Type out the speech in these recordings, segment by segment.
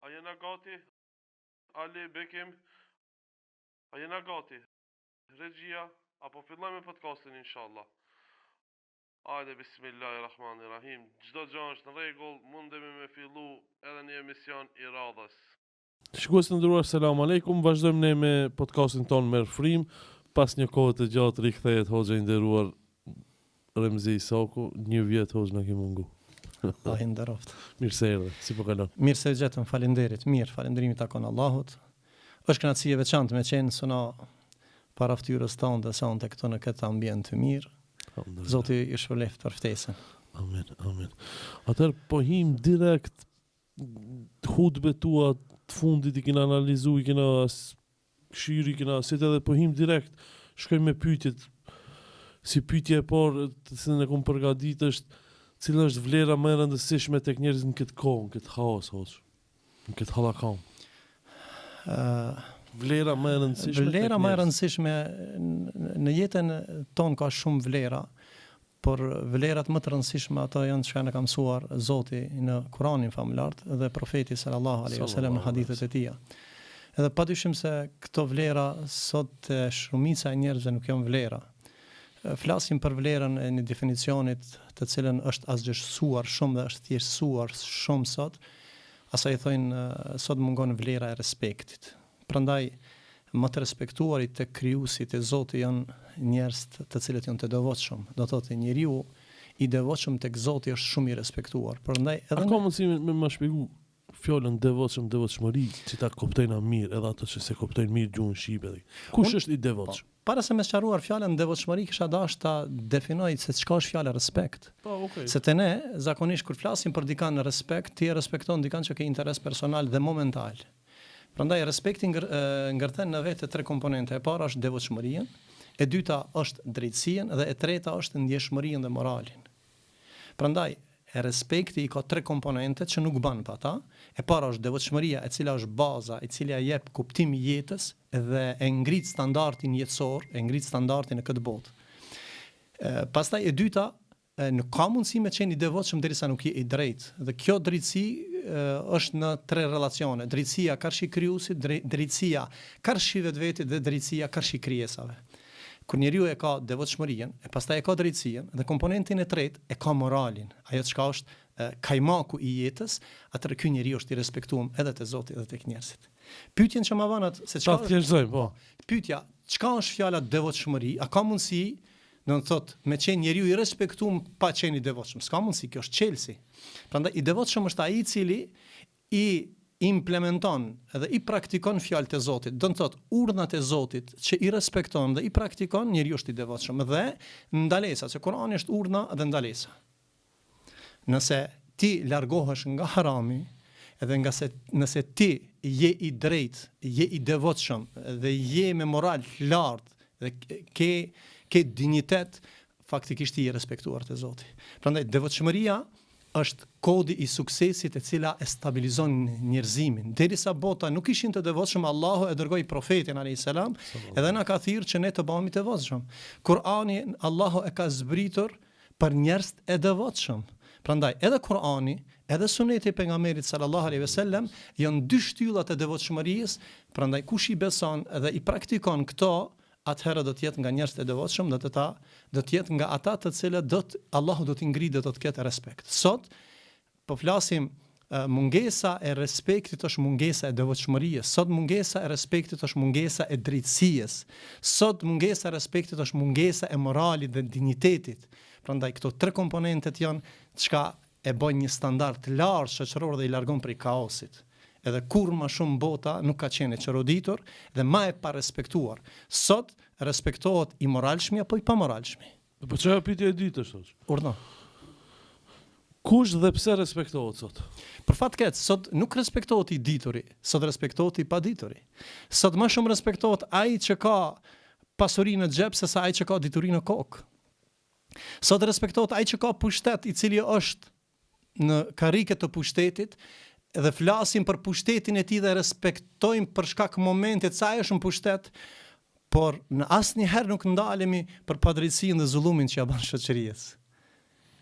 A jena gati? Ali Bekim, a jena gati? Regjia, apo fillojmë podcastin inshallah. Hajde, bismillahirrahmanirrahim. Çdo gjë është në rregull, mundemi me fillu edhe një emision i radhës. Shikues të nderuar, selam aleikum. Vazhdojmë ne me podcastin ton me Frim. Pas një kohë të gjatë rikthehet hoxha i nderuar Remzi Isaku. Një vjet hoxha na ke mungu. Allah i nderoft. Mirë se erdhe, si po kalon? Mirë se gjetëm, falenderit. Mirë, falënderimi takon Allahut. Është kënaqësi e veçantë me qenë sona para ftyrës tonë dhe sonte këtu në këtë ambient të mirë. Zoti ju shpëleft për ftesën. Amen, amen. Atëherë po him direkt hutbet tua të fundit i kena analizu, i kena këshiri, i kena sit edhe po him direkt. Shkojmë me pyetjet. Si pyetja e parë të cilën e kam përgatitur është cila është vlera më e rëndësishme tek njerëzit në këtë kohë, në këtë haos, në këtë hallakam? Vlera më e rëndësishme. Vlera më e rëndësishme në jetën tonë ka shumë vlera, por vlerat më të rëndësishme ato janë çka na ka mësuar Zoti në Kur'anin famulart dhe profeti sallallahu alaihi wasallam në hadithet e tij. Edhe padyshim se këto vlera sot shumica e njerëzve nuk janë vlera. Flasim për vlerën e një definicionit të cilën është asgjëshsuar shumë dhe është thjeshtësuar shumë sot, asaj thonë sot mungon vlera e respektit. Prandaj më të respektuarit të krijuesit e Zotit janë njerëz të cilët janë të devotshëm. Do thotë njeriu i devotshëm tek Zoti është shumë i respektuar. Prandaj edhe ka mundësi me më shpjegu fjalën devotshëm, devotshmëri, si ta kuptojnë mirë, edhe ato që se kuptojnë mirë gjuhën shqipe. Kush është i devotshëm? Para se me sqaruar fjalën devotshmëri, kisha dashur ta definoj se çka është fjala respekt. Okay. Se te ne zakonisht kur flasim për dikan në respekt, ti e respekton dikan që ke interes personal dhe momental. Prandaj respekti ngërthen në vetë tre komponente. E para është devotshmëria, e dyta është drejtësia dhe e treta është ndjeshmëria dhe moralin. Prandaj respekti i ka tre komponente që nuk ban pa ta. E para është devotshmëria, e cila është baza, e cila jep kuptim i jetës dhe e ngrit standardin jetësor, e ngrit standardin në këtë botë. Pastaj e dyta, nuk ka mundësi me qenë i devotshëm derisa nuk je i drejtë. Dhe kjo drejtësi është në tre relacione. Drejtësia karshi krijuesit, drejtësia karshi vetvetit dhe drejtësia karshi krijesave. Kur njeriu e ka devotshmërinë, e pastaj e ka drejtësinë dhe komponentin e tretë e ka moralin. Ajo çka është kajmaku i jetës, atëherë ky njeriu është i respektuar edhe te Zoti edhe tek njerëzit. Pyetjen që më vanat se çka është po. Pyetja, çka është fjala devotshmëri? A ka mundësi, do të thotë, me qenë njeriu i respektuar pa qenë i devotshëm? S'ka mundësi, kjo është çelësi. Prandaj i devotshëm është ai i cili i implementon dhe i praktikon fjalët e Zotit. Do të thotë urdhnat e Zotit që i respekton dhe i praktikon, njeriu është i devotshëm. Dhe ndalesa, se Kurani është urdhna dhe ndalesa. Nëse ti largohesh nga harami, edhe nëse ti je i drejtë, je i devotshëm dhe je me moral të lartë dhe ke dinjitet, faktikisht i respektuar te Zoti. Prandaj devotshmëria është kodi i suksesit e cila e stabilizon njerëzimin. Derisa bota nuk ishin të devotshëm, Allahu e dërgoi profetin alayhis salam, edhe na ka thirrë që ne të bëhemi të devotshëm. Kur'ani Allahu e ka zbritur për njerëz e devotshëm. Prandaj edhe Kur'ani, edhe suneti i pejgamberit sallallahu alaihi wasallam janë dy shtyllat e devotshmërisë. Prandaj kush i beson dhe i praktikon këto, atëherë do të jetë nga njerëzit e devotshëm, do të jetë nga ata të cilët Allahu do t'i ngritë, do të ketë respekt. Sot po flasim mungesa e respektit është mungesa e devotshmërisë. Sot mungesa e respektit është mungesa e drejtësisë. Sot mungesa e respektit është mungesa e moralit dhe dinjitetit. Prandaj këto tre komponentet janë çka e bën një standard të lartë shoqëror dhe i largon prej kaosit. Edhe kur më shumë bota nuk ka qenë e çoroditur dhe më e pa respektuar. Sot respektohet i moralshmi apo i pamoralshmi. Po çfarë pyetje e dytë është? Urdhno. Kush dhe pse respektohet sot? Për fat keq, sot nuk respektohet i dituri, sot respektohet i padituri. Sot më shumë respektohet ai që ka pasurinë në xhep se sa ai që ka diturinë në kokë. Sot respektohet ai që ka pushtet, i cili është në karrike të pushtetit, dhe flasim për pushtetin e tij dhe respektojmë për shkak momentit sa ai është në pushtet, por në asnjëherë nuk ndalemi për padrejtësinë dhe zullumin që ja bën shoqërisë.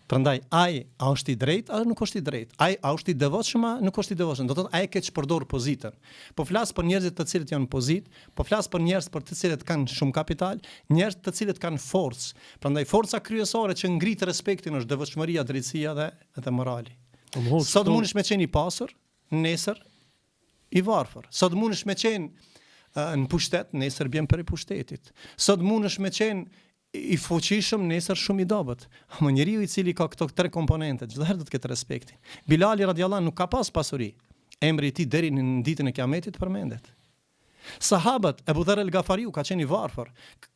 Prandaj ai a është i drejtë, a nuk është i drejtë. Ai a është i devotshëm, a nuk është i devotshëm. Do të thotë ai ke çpërdor pozitën. Po flas për njerëzit të cilët janë pozitë, po flas për njerëz për të cilët kanë shumë kapital, njerëz të cilët kanë forcë. Prandaj forca kryesore që ngrit respektin është devotshmëria, drejtësia dhe morali. Sot mundesh me qenë i pasur, nesër i varfër. Sot mundesh me qenë në pushtet, nesër bjen për i pushtetit. Sot mundesh me qenë i fuqishëm, nesër shumë i dobët. Ama njeriu i cili ka këto 3 komponente, çdo herë do të ketë respektin. Bilali radhiyallahu anhu nuk ka pas pasuri. Emri i tij deri në ditën e Kiametit përmendet. Sahabët, Abu Dharr el-Ghafariu ka qenë i varfër,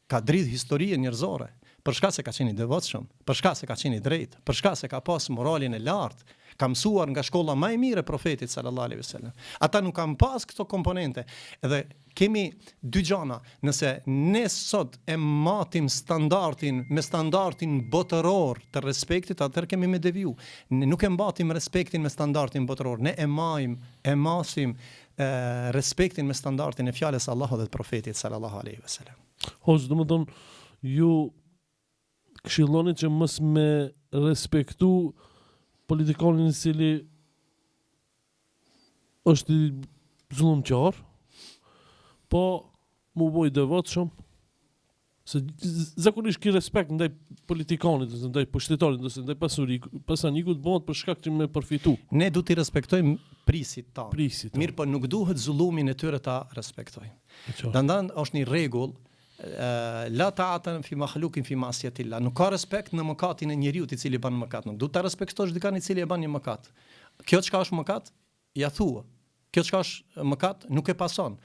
ka dridh historie njerëzore, për shkak se ka qenë i devotshëm, për shkak se ka qenë i drejtë, për shkak se ka pas moralin e lartë, ka mësuar nga shkolla më e mirë e profetit sallallahu alaihi wasallam. Ata nuk kanë pas këto komponente. Edhe kemi dy gjana, nëse ne sot e matim standardin me standardin botëror të respektit, atëherë kemi me deviju. Ne nuk e mbatim respektin me standardin botëror, ne e masim respektin me standardin e fjalës Allahut dhe të profetit sallallahu alaihi wasallam. Hoxh, domethënë ju këshilloni që mos me respektu politikanin i cili është i zullumqar, po mu boj devotshëm, se zakonisht ki respekt ndaj politikanit, ndaj pushtetarit, ndaj pasanikut bëhet për shkak që me përfitu. Ne du t'i respektojmë prisit ta. Mirë, po nuk duhet zullumin e tyre ta respektojmë. Dandan është një rregull, la ta'atan fi makhluqin fi ma'siyatillah. Nuk ka respekt në mëkatin e njeriut i cili bën mëkat. Nuk du ta respektosh dikën i cili e bën një mëkat. Kjo çka është mëkat, ja thua. Kjo çka është mëkat, nuk e pason.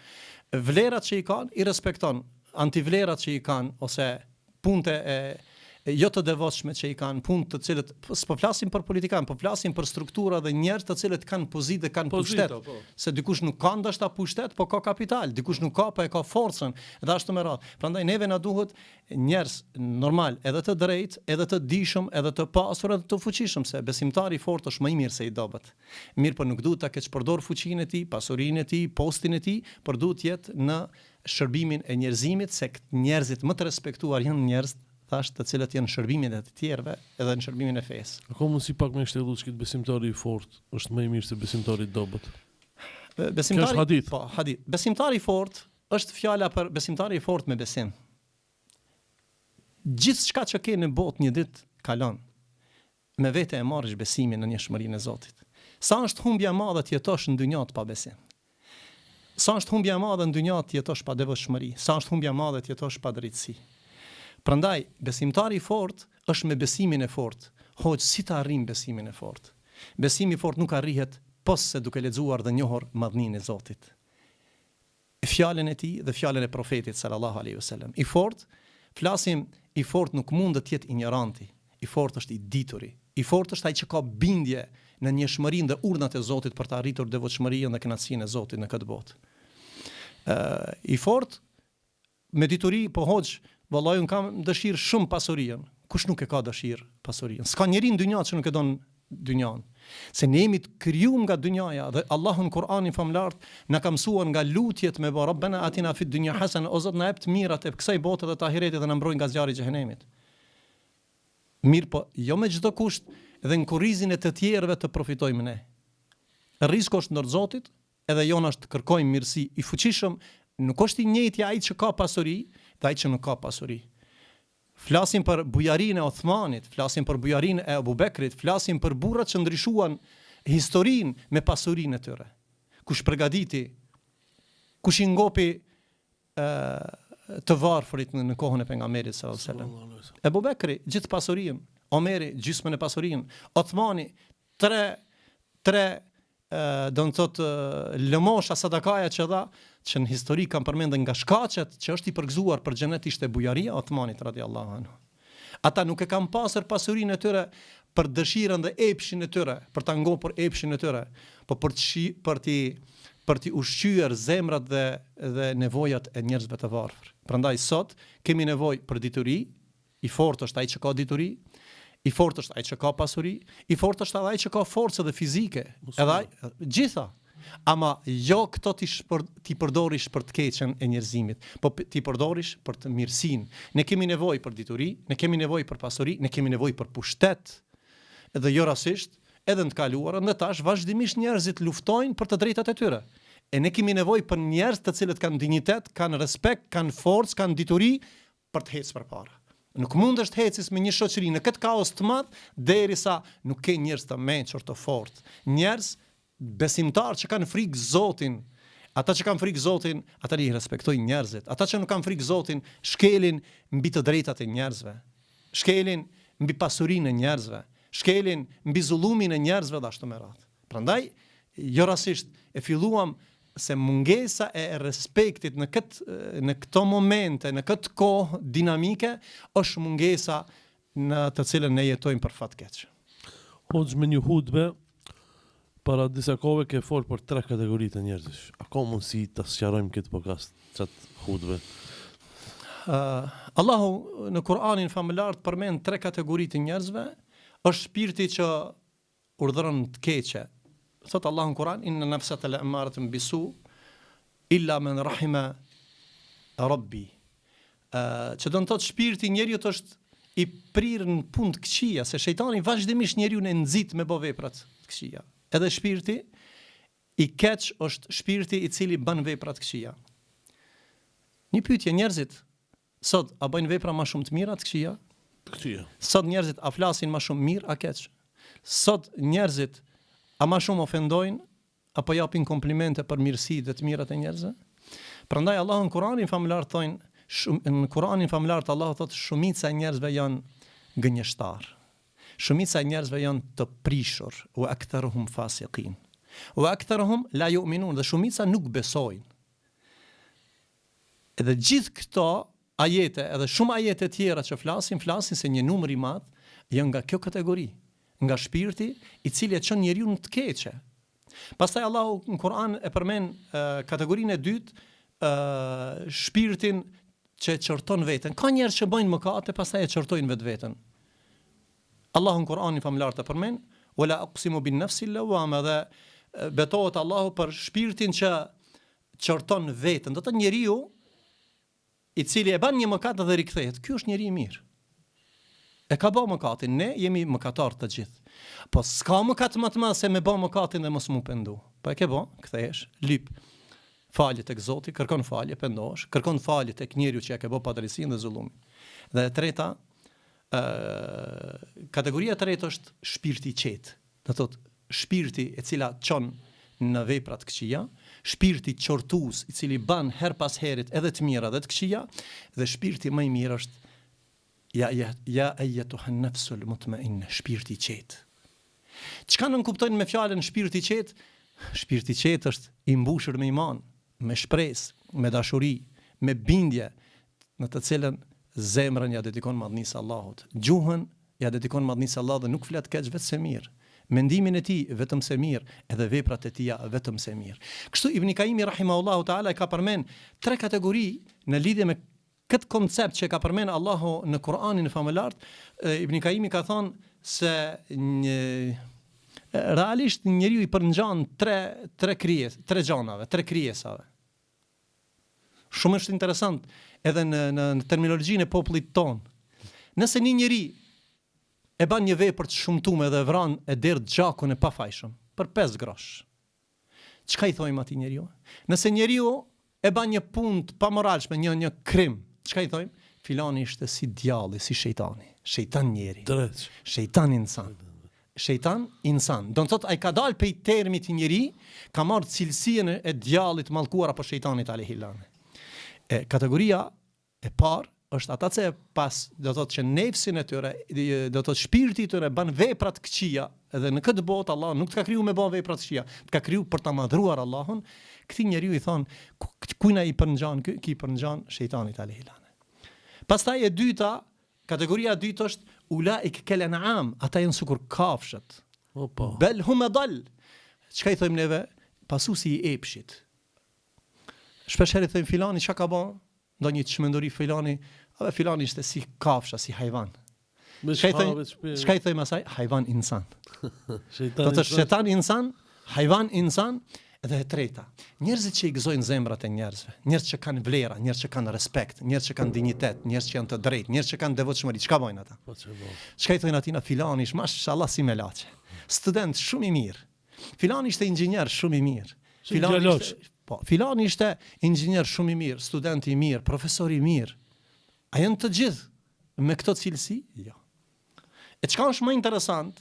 Vlerat që i kanë, i respekton. Antivlerat që i kanë, ose punte jo të devotshme që i kanë, punë të cilët, s'po flasim për politikan, po flasim për struktura dhe njerëz të cilët kanë pozitë dhe kanë pushtet. Se dikush nuk ka ndoshta pushtet, po ka kapital, dikush nuk ka, po e ka forcën, dhe ashtu me radhë. Prandaj neve na duhet njerëz normal, edhe të drejtë, edhe të dijshëm, edhe të pasur, edhe të fuqishëm, se besimtari i fortë është më i mirë se i dobët. Mirë, po nuk duhet ta kesh përdor fuqinë e tij, pasurinë e tij, postin e tij, por duhet jetë në shërbimin e njerëzimit, se njerëzit më të respektuar janë njerëz të cilët janë shërbimin e të tjerëve edhe në shërbimin e fesë. Ka mundësi pak me shtjellu që besimtari i fortë është më i mirë se besimtari i dobët. Besimtari, është hadith. Po, hadith. Besimtari i fortë është fjala për besimtari i fortë me besim. Gjithçka që ke në botë një ditë kalon. Me vete e marrësh besimin në njëshmërinë e Zotit. Sa është humbja e madhe të jetosh në dynjë pa besim? Sa është humbja e madhe në dynjë të jetosh pa devotshmëri? Sa është humbja e madhe të jetosh pa drejtësi? Prandaj, besimtari i fortë është me besimin e fortë. Hoqë, si të arrim besimin e fortë? Besimi i fortë nuk arrihet pos se duke lexuar dhe njohur madhninë e Zotit. Fjalën e tij dhe fjalën e profetit sallallahu alaihi wasallam. I fortë, flasim, i fortë nuk mund të jetë ignoranti. I fortë është i dituri. I fortë është ai që ka bindje në njëshmërinë dhe urdhnat e Zotit për të arritur devotshmërinë dhe kënaqësinë e Zotit në këtë botë. I fortë me dituri, po hoqë, vallai un kam dëshirë shumë pasurinë. Kush nuk e ka dëshirë pasurinë? S'ka njeri në dynjë që nuk e don dynjan. Se ne jemi të krijuar nga dynjaja dhe Allahu në Kur'anin famlart na ka mësuar nga lutjet me Rabbana atina fid dunya hasana, o Zot na jep të mirat e kësaj bote dhe të ahiretit dhe na mbroj nga zjarri i xhenemit. Mirë, po jo me çdo kusht dhe në kurrizin e të tjerëve të profitojmë ne. Rreziku është ndër Zotit, edhe jona është të kërkojmë mirësi. I fuqishëm nuk është i njëjti ai që ka pasuri dhe ai që nuk ka pasuri. Flasim për bujarinë e Othmanit, flasim për bujarinë e Abu Bekrit, flasim për burrat që ndryshuan historinë me pasurinë e tyre. Kush përgatiti, kush i ngopi të varfrit në kohën e pejgamberit sallallahu alajhi wasallam. Abu Bekri gjithë pasurinë, Omeri gjysmën e pasurinë, Othmani tre do të thotë lëmosha sadakaja që dha, që në histori kanë përmendur nga shkaqet që është i përgëzuar për xhenet ishte bujaria e Othmanit radhiyallahu anhu. Ata nuk e kanë pasur pasurinë e tyre për dëshirën dhe epshin e tyre, për ta ngopur epshin e tyre, por për t'i ushqyer zemrat dhe nevojat e njerëzve të varfër. Prandaj sot kemi nevojë për dituri, i fortë është ai që ka dituri, i fortë është ai që ka pasuri, i fortë është ai që ka forcë dhe fizike, edhe ai gjitha. Ama jo këto ti përdorish për të keqen e njerëzimit, po ti përdorish për të mirësinë. Ne kemi nevojë për dituri, ne kemi nevojë për pasuri, ne kemi nevojë për pushtet. edhe jo rasisht, edhe në të kaluar, dhe tash vazhdimisht njerëzit luftojnë për të drejtat e tyre. E ne kemi nevojë për njerëz të cilët kanë dinjitet, kanë respekt, kanë forcë, kanë dituri për të ecur përpara. Nuk mund është hecis me një shoqëri në këtë kaos të madh derisa nuk ke njerëz të mençur të fortë. Njerëz besimtar që kanë frikë Zotin. Ata që kanë frikë Zotin, ata i respektojnë njerëzit. Ata që nuk kanë frikë Zotin, shkelin mbi të drejtat e njerëzve. Shkelin mbi pasurinë e njerëzve. Shkelin mbi zullumin e njerëzve dhe ashtu me radhë. Prandaj, jo rasisht e filluam se mungesa e respektit në këto momente, në këtë kohë dinamike, është mungesa në të cilën ne jetojmë për fat keq. Hoxh, me një hutbe, para disa kohëve ke folë për 3 kategoritë e njerëzish. A ka mundësi ta sqarojmë këtë podcast, çat hutbe? Allahu në Kur'anin famëlar përmend 3 kategoritë e njerëzve, është shpirti që urdhëron të keqe. Thot Allahu në Kur'an, inna nafsata la'amaratun bisu illa man rahima rabbi. Që do të thotë shpirti njeriu është i prirë në punë të këqija, se shejtani vazhdimisht njeriu e nxit me bë vepra të këqija. Edhe shpirti i keq është shpirti i cili bën vepra të këqija. Një pyetje, njerëzit sot a bëjnë vepra më shumë të mira të këqija? Të këqija. Sot njerëzit a flasin më shumë mirë a keq? Sot njerëzit a më shumë ofendojnë apo japin komplimente për mirësitë dhe të mirat e njerëzve? Prandaj Allahu në Kur'anin famëlar thonë, në Kur'anin famëlar Allahu thotë shumica e njerëzve janë gënjeshtar. Shumica e njerëzve janë të prishur, wa aktharuhum fasiqin. Wa aktharuhum la yu'minun, dhe shumica nuk besojnë. Edhe gjithë këto ajete, edhe shumë ajete tjera që flasin se një numër i madh janë nga kjo kategori, nga shpirti i cili e çon njeriu në të keqe. Pastaj Allahu në Kur'an e përmend kategorinë e dytë, shpirtin që e çorton veten. Ka njerëz që bëjnë mëkate, pastaj e çortojnë vetveten. Allahu në Kur'an i famëlar të përmend, wala aqsimu bin nafsi lawama, dhe betohet Allahu për shpirtin që çorton veten. Do të thotë njeriu i cili e bën një mëkat dhe rikthehet, ky është njeri i mirë. E ka bë mëkatin, ne jemi mëkatar të gjithë. Po s'ka mëkat më të madh se me bë mëkatin dhe mos mu pendu. Po e ke bë, kthehesh, lyp. Falje tek Zoti, kërkon falje, pendohesh, kërkon falje tek njeriu që ja ke bë padrejsinë dhe zullumin. Dhe e treta, kategoria e tretë është shpirti i qetë. Do thotë shpirti e cila çon në vepra të këqija, shpirti qortues i cili bën her pas herit edhe të mira dhe të këqija, dhe shpirti më i mirë është ja ayyatuhan nafsul mutma'inna, shpirti i qetë. Çka nën kuptojnë me fjalën shpirti i qetë? Shpirti i qetë është i mbushur me iman, me shpresë, me dashuri, me bindje, në të cilën zemrën ja dedikon madhnisë Allahut. Gjuhën ja dedikon madhnisë Allahut dhe nuk flet keq, vetëm se mirë. Mendimin e tij vetëm se mirë, edhe veprat e tija vetëm se mirë. Kështu Ibn Kaimi rahimahullahu taala ka përmend 3 kategori në lidhje me këtë koncept që ka përmend Allahu në Kur'anin e famëlart. Ibn Kaimi ka thënë se realisht njeriu i përngjan 3 gjanave, 3 krijesave. Shumë është interesant edhe në terminologjinë e popullit ton. Nëse një njeri e bën një vepër të shumtuar dhe vran e derdh gjakun e pafajshëm për 5 grosh, çka i thojmë atij njeriu? Nëse njeriu e bën një punë të pamoralshme, një krim, çka i thojmë? Filani ishte si djalli, si shejtani. Shejtan njeri. Drejt. Shejtan insan. Shejtan insan. Do të thotë ai ka dalë prej termit i njeri, ka marrë cilësinë e djallit mallkuar apo shejtanit alehillan. Kategoria e parë është ata që pas, do të thotë që nefsin e tyre, do të thotë shpirti i tyre bën vepra të këqija, edhe në këtë botë Allah nuk të ka kriju me bën vepra të këqija, të ka kriju për ta madhruar Allahun. Këtij njeriu i thon, kujna i përngjan, ky i përngjan shejtanit alehillan. Pastaj e dyta, kategoria e dytë është ulaik kal an'am, ata janë sikur kafshët. Opa. Bel hum adall. Çka i thojmë neve? Pasuesi i epshit. Shpesh herë thojmë filani çka ka bën? Ndonjë çmenduri filani, filani ishte si kafsha, si hayvan. Çka i thojmë asaj? Hayvan insan. Shejtani. Do të shejtan insan, hayvan insan, Dhe e treta, njerëzit që i gëzojnë zemrat e njerëzve, njerëz që kanë vlera, njerëz që kanë respekt, njerëz që kanë dinjitet, njerëz që janë të drejtë, njerëz që kanë devotshmëri, çka bojnë ata? Po çe bo. Çka i thonë atina filani, mashallah si me laçe. Student shumë i mirë. Filani ishte inxhinier shumë i mirë. Filani ishte inxhinier shumë i mirë, student i mirë, profesor i mirë. A janë të gjithë me këto cilësi? Jo. E çka është më interesant?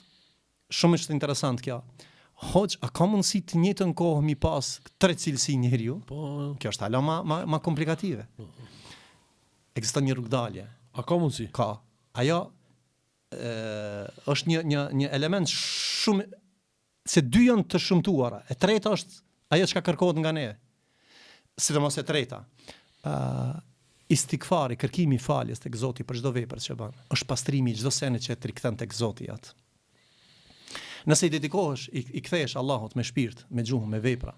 Shumë është interesant kjo. Hoq, a ka mundësi të njëjtën kohë mi pas 3 cilësi njeriu? Po, Kjo është hala ma komplikative. Ekziston një rrugdalje. a ka mundsi? Ka. Ajo është një element shumë, se 2 janë të shumtuara. E treta është ajo çka kërkohet nga ne. Sidomos e treta. Istikfari, kërkimi i faljes tek Zoti për çdo vepër që bën. Është pastrimi i çdo sene që të rikthen tek Zoti atë. Nëse i dedikohesh, i kthehesh Allahut me shpirt, me gjuhë, me vepra,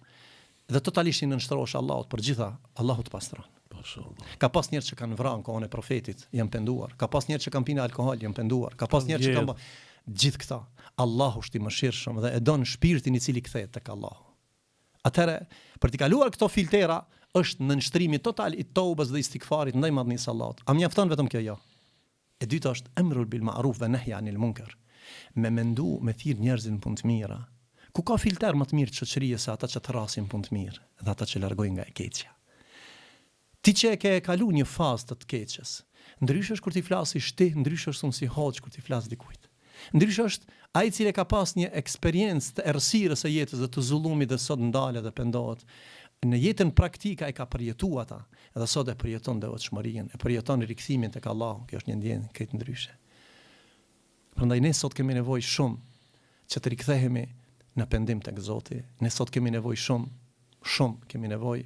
dhe totalisht i nënshtrohesh Allahut për gjitha, Allahu të pastron. Ka pas njerëz që kanë vrarë në kohën e profetit, janë penduar. Ka pas njerëz që kanë pinë alkool, janë penduar. Ka pas njerëz që kanë gjithë këta. Allahu është i mëshirshëm dhe e don shpirtin i cili kthehet tek Allahu. Atëherë, për të kaluar këto filtera, është nënshtrimi total i toubës dhe istikfarit ndaj madhnisë Allahut. A mjafton vetëm kjo? Jo. E dyta është emrul bil ma'ruf ve nahyi anil munkar. Me mendu, me thirr njerëzin punë të mira. Ku ka filter më të mirë të shoqërisë se ata që të rrasin punë të mirë dhe ata që largojnë nga e keqja. Ti që e ke kalu një fazë të keqes, ndryshe është kur ti flasësh ti, ndryshe është si hoç kur ti flas dikujt. Ndryshe është ai i cili ka pas një eksperiencë të errësirës së jetës dhe të zullumit dhe sot ndalet dhe pendohet. Në jetën praktike ai ka përjetuar ata, edhe sot e përjeton devotshmërinë, e përjeton rikthimin tek Allahu. Kjo është një ndjenjë krejt ndryshe. Prandaj ne sot kemi nevojë shumë që të rikthehemi në pendim tek Zoti. Ne sot kemi nevojë shumë kemi nevojë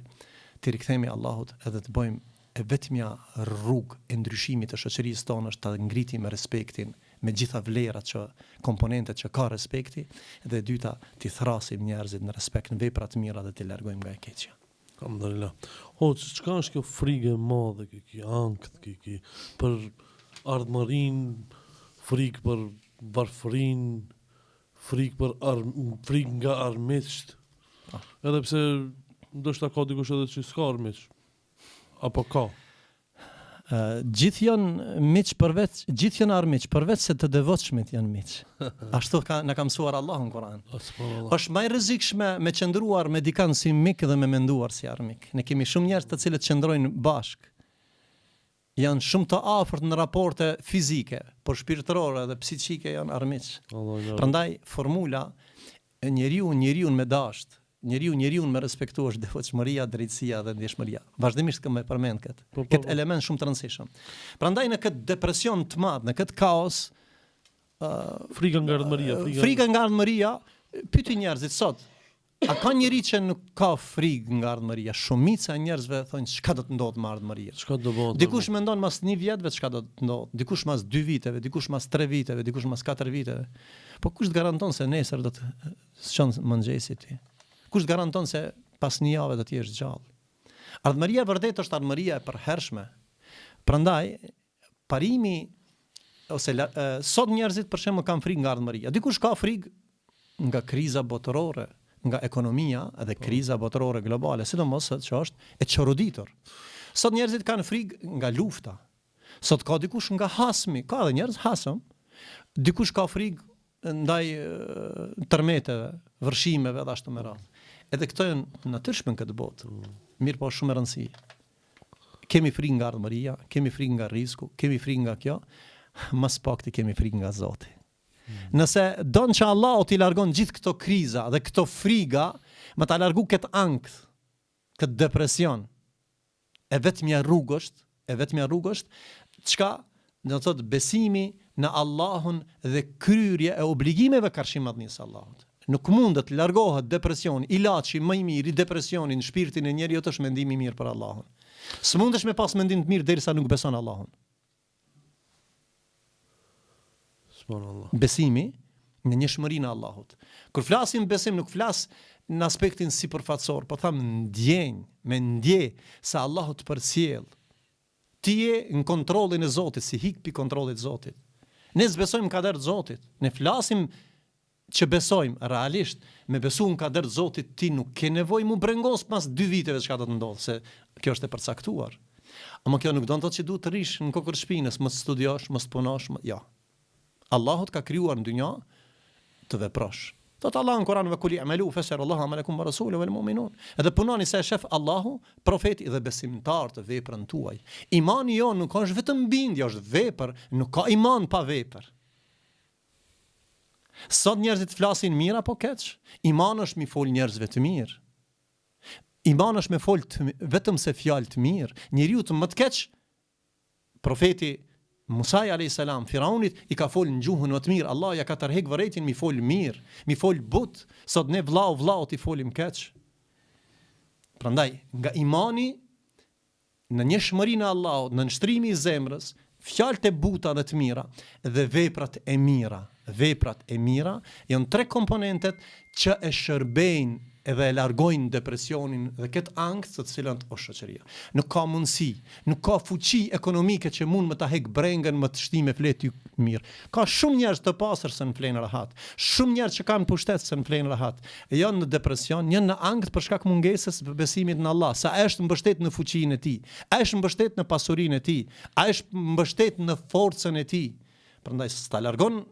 të rikthehemi Allahut edhe të bëjmë e vetmja rrugë e ndryshimit të shoqërisë tonë është ta ngritim me respektin, me gjitha vlerat që komponentet që ka respekti, dhe e dyta të thrasim njerëzit në respekt, në vepra të mira dhe të largojmë nga e keqja. Alhamdulillah. Çka është kjo frikë e madhe, kjo ankth, kjo për ardhmërinë, frikë për varfërinë, frikë nga armiqt. Edhe pse ndoshta ka dikush edhe që s'ka armiq. Apo ka? Gjithë janë miq përveç, gjithë janë armiq përveç se të devotshmit janë miq. Ashtu na ka mësuar Allahu në Kur'an. Është më e rrezikshme me qëndruar me dikën si mik dhe me menduar si armik. Ne kemi shumë njerëz të cilët qëndrojnë bashk. Janë shumë të afërt në raporte fizike, por shpirtërore dhe psiqike janë armiq. Prandaj formula njeriu me dasht, njeriu me respektu është devotshmëria, drejtësia dhe ndjeshmëria. Vazhdimisht kam përmend këtë element shumë të rëndësishëm. Prandaj në këtë depresion të madh, në këtë kaos, frika nga ardhmëria, pyeti njerëzit sot, a ka njeri që nuk ka frikë nga ardhmëria? Shumica e njerëzve thonë çka do të ndodhë me ardhmëria. Çka do bëhet? Dikush mendon mas 1 vjetëve çka do të ndodhë, dikush mas 2 viteve, dikush mas 3 viteve, dikush mas 4 viteve. Po kush të garanton se nesër do të shkon mëngjesi ti? Kush të garanton se pas 1 jave do të jesh gjallë? Ardhmëria vërtet është ardhmëria e përhershme. Prandaj parimi ose sot njerëzit për shembull kanë frikë nga ardhmëria. Dikush ka frikë nga kriza botërore, nga ekonomia dhe kriza botërore globale, sidomos që është e çoroditur. Sot njerëzit kanë frikë nga lufta. Sot ka dikush nga hasmi, ka edhe njerëz hasëm. Dikush ka frikë ndaj tërmeteve, vërshimeve dhe ashtu me radhë. Edhe këto janë natyrshme në këtë botë. Mirë po shumë e rëndësishme. Kemi frikë nga ardhmëria, kemi frikë nga rreziku, kemi frikë nga kjo, mas pakti kemi frikë nga Zoti. Nëse don që Allahu t'i largon gjithë këto kriza dhe këto friga, më ta largu këtë ankth, këtë depresion. E vetmja rrugë është çka do të thotë besimi në Allahun dhe kryerja e obligimeve karshim madhnisë Allahut. Nuk mund të largohet depresioni, ilaçi më i mirë i depresionit në shpirtin e njeriut është mendimi i mirë për Allahun. S'mundesh me pas mendim të mirë derisa nuk beson Allahun. Besimi në njëshmërinë e Allahut. Kur flasim besim, nuk flas në aspektin sipërfaqësor, po tham me ndje se Allahu të përcjell. Ti je në kontrollin e Zotit, si hik pi kontrollit të Zotit. Ne zbesojmë kader të Zotit. Ne flasim që besojmë realisht, me besu në kader të Zotit, ti nuk ke nevojë mu brengos pas 2 viteve çka do të ndodhë, se kjo është e përcaktuar. Ama kjo nuk do të thotë që duhet të rish në kokër shpinës, mos studiosh, mos punosh, ja. Allahut ka krijuar në dynja të veprosh. Thot Allah në Kur'an, ve kul i'malu fasarallahu amalakum wa rasuluhu wal mu'minun. Edhe punoni se shef Allahu, profeti dhe besimtar të veprën tuaj. Imani jo nuk është vetëm bindje, është vepër, nuk ka iman pa vepër. Sot njerëzit flasin mirë apo keq? Iman është mi fol njerëzve të mirë. Iman është me fol vetëm se fjalë të mirë. Njeriu të më të keq, profeti Musa alayhis salam, Firaunit i ka fol në gjuhën më të mirë. Allah ja ka tërheq vërejtin mi fol mirë, mi fol but. Sot ne vllau ti folim keq. Prandaj, nga imani në njëshmërinë e Allahut, në nështrimi i zemrës, fjalët e buta dhe të mira dhe veprat e mira. Veprat e mira janë 3 komponentet që e shërbejnë edhe e largojnë depresionin dhe këtë angst të cilën është shoqëria. Nuk ka mundësi, nuk ka fuqi ekonomike që mund më ta hek brengën më të shtime fleti mirë. Ka shumë njerëz të pastër që në flenë rahat, shumë njerëz që kanë pushtet që në flenë rahat, janë në depresion, janë në angst për shkak mungesës së besimit në Allah, sa është mbështet në fuqinë e tij, a është mbështet në pasurinë e tij, a është mbështet në forcën e tij. Prandaj s'ta largon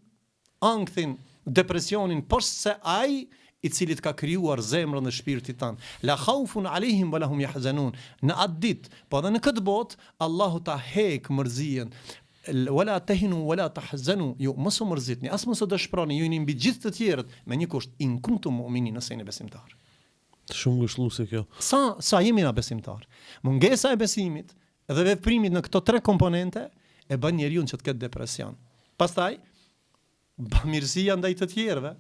angthin, depresionin, poshtë se ai i cili ka krijuar zemrën dhe shpirtin tan. La khaufun alehim wa lahum yahzanun. Në atë ditë, po edhe në këtë botë, Allahu ta hek mërzien. Wala tahinu wala tahzanu. Ju mos u mërzitni, as mos u dëshpëroni, ju jeni mbi gjithë të tjerët, me një kusht, in kuntum mu'minin, nëse jeni besimtar. Shumë ngushëlluese kjo. Sa jemi na besimtar. Mungesa e besimit dhe veprimit në këto 3 komponente e bën njeriu që të ketë depresion. Pastaj bamirësia ndaj të tjerëve.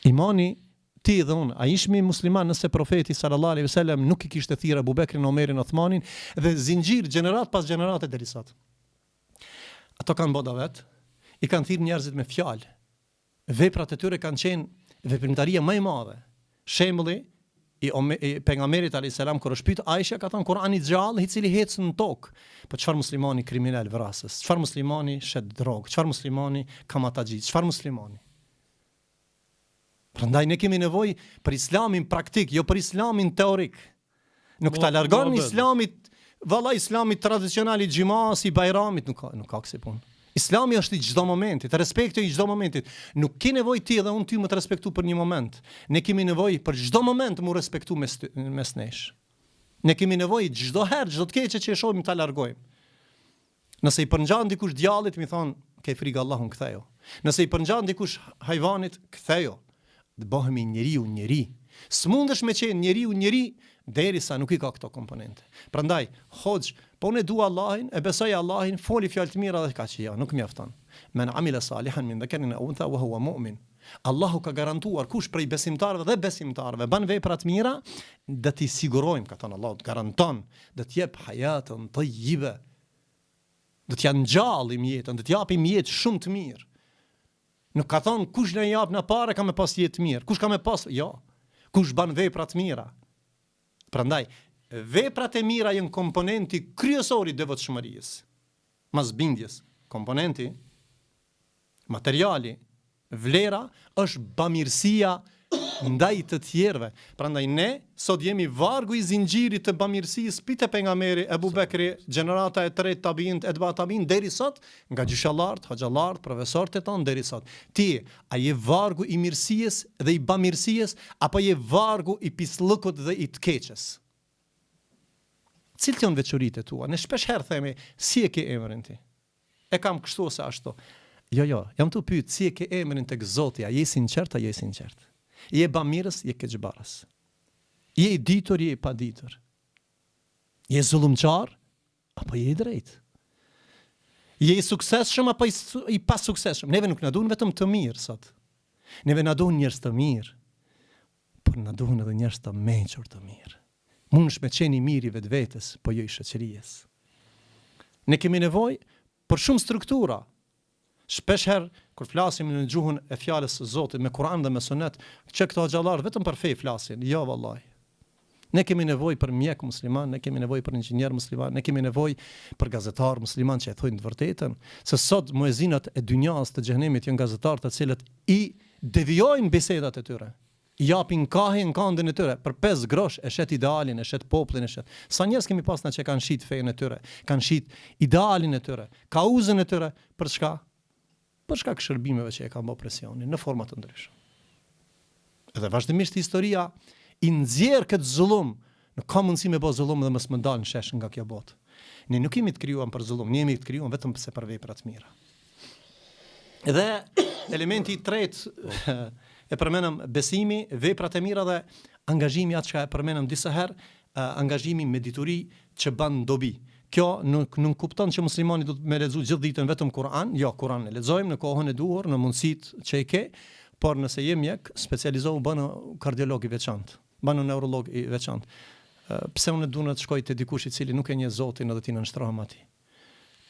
Imani ti dhe unë, a ishmi musliman nëse profeti sallallahu alaihi wasallam nuk i kishte thirrë Abu Bekrin, Omerin, Uthmanin dhe zinxhir gjenerat pas gjenerate deri sot. Ato kanë boda vet, i kanë thirrë njerëzit me fjalë. Veprat e tyre kanë qenë veprimtaria më e madhe. Shembulli i pejgamberit alayhis salam kur është pyet Aisha ka thënë Kur'ani gjallë i cili hec në tokë. Po çfarë muslimani kriminal vrasës? Çfarë muslimani shet drogë? Çfarë muslimani kamataxhi? Çfarë muslimani? Prandaj ne kemi nevojë për islamin praktik, jo për islamin teorik. Nuk ta largon islamit, vallahi islami tradicional i xhimas, i bajramit, nuk ka kësaj punë. Islami është i çdo momentit, respekti i çdo momentit. Nuk ke nevojë ti dhe unë ty më të respektu për një moment. Ne kemi nevojë për çdo moment më respektu mes nesh. Ne kemi nevojë çdo herë, çdo të keqe që e shohim ta largojmë. Nëse i përngjan dikush djallit, mi thon, ke frikë Allahun kthejo. Nëse i përngjan dikush hyjvanit, kthejo. Të bëhemi njeri. S'mundesh me qenë njeri derisa nuk i ka këto komponente. Prandaj, hoxh, po ne dua Allahin, e besoj Allahin, foli fjalë të mira dhe kaq ja, nuk mjafton. Men amila salihan min dhakarin aw untha wa huwa mu'min. Allahu ka garantuar kush prej besimtarëve dhe besimtarëve bën vepra të mira, do t'i sigurojmë, ka thënë Allahu, garanton, do të jep hayatun tayyiba. Do t'ja ngjallim jetën, do t'japim jetë shumë të mirë. Nuk ka thonë kush në jap në parë ka me pas jetë mirë. Kush ka me pas? Jo. Kush ban vepra të mira. Prandaj, veprat e mira janë komponenti kryesor i devotshmërisë. Mas bindjes, komponenti materiali, vlera është bamirësia ndaj të tjerëve. Prandaj ne sot jemi vargu i zinxhirit të bamirësisë pite pejgamberi Abu Bekri, gjenerata e 3 tabiin, etba tabiin deri sot, nga gjyshallart, hoxhallart, profesorët e tonë deri sot. Ti, a je vargu i mirësisë dhe i bamirësisë apo je vargu i pislëkut dhe i të keqes? Cilët janë veçoritë tua? Ne shpesh herë themi, si e ke emrin ti? E kam kështu ose ashtu. Jo, jam të pyet si e ke emrin tek Zoti, a je sinqert, a je sinqert? Je bamirës, je keqbarës. Je i ditur, je i paditur. Je zullumçar, apo je i drejt? Je i suksesshëm apo i pasuksesshëm? Neve nuk na duhen vetëm të mirë sot. Neve na duhen njerëz të mirë, por na duhen edhe njerëz të mençur të mirë. Mundesh me qenë i mirë i vetvetes, po jo i shoqërisë. Ne kemi nevojë për shumë struktura. Shpesh herë kur flasim në gjuhën e fjalës së Zotit me Kur'an dhe me Sunet, që këto xhallar vetëm për fe flasin. Jo vallahi. Ne kemi nevojë për mjek musliman, ne kemi nevojë për inxhinier musliman, ne kemi nevojë për gazetar musliman që e thojnë të vërtetën, se sot muezinat e dynjas të xhenemit janë gazetarë të cilët i devijojnë bisedat e tyre. I japin kahin këndën e tyre për 5 grosh, e shet idealin, e shet popullin, e shet. Sa njerëz kemi pasna që kanë shit fenë e tyre, kanë shit idealin e tyre, kauzën e tyre, për çka? Për shkak shërbimeve që e kanë bërë presionin në forma të ndryshme. Edhe vazhdimisht historia i nxjerr këtë zullum, në ka mundësi me bë zullum dhe mos më dalë në shesh nga kjo botë. Ne nuk jemi të krijuar për zullum, ne jemi të krijuar vetëm për vepra të mira. Edhe elementi i tretë e përmenëm besimi, veprat e mira dhe angazhimi atë që e përmenëm disa herë, angazhimi me dituri që ban dobi. Kjo nuk kupton që muslimani do të me lexu gjithë ditën vetëm Kur'an, jo, Kur'an e lexojmë në kohën e duhur, në mundësitë që e ke, por nëse je mjek, specializohu bënë kardiolog i veçantë, bënë neurolog i veçantë. Pse unë duan të shkoj te dikush i cili nuk e njeh Zotin edhe ti nënshtrohem atij.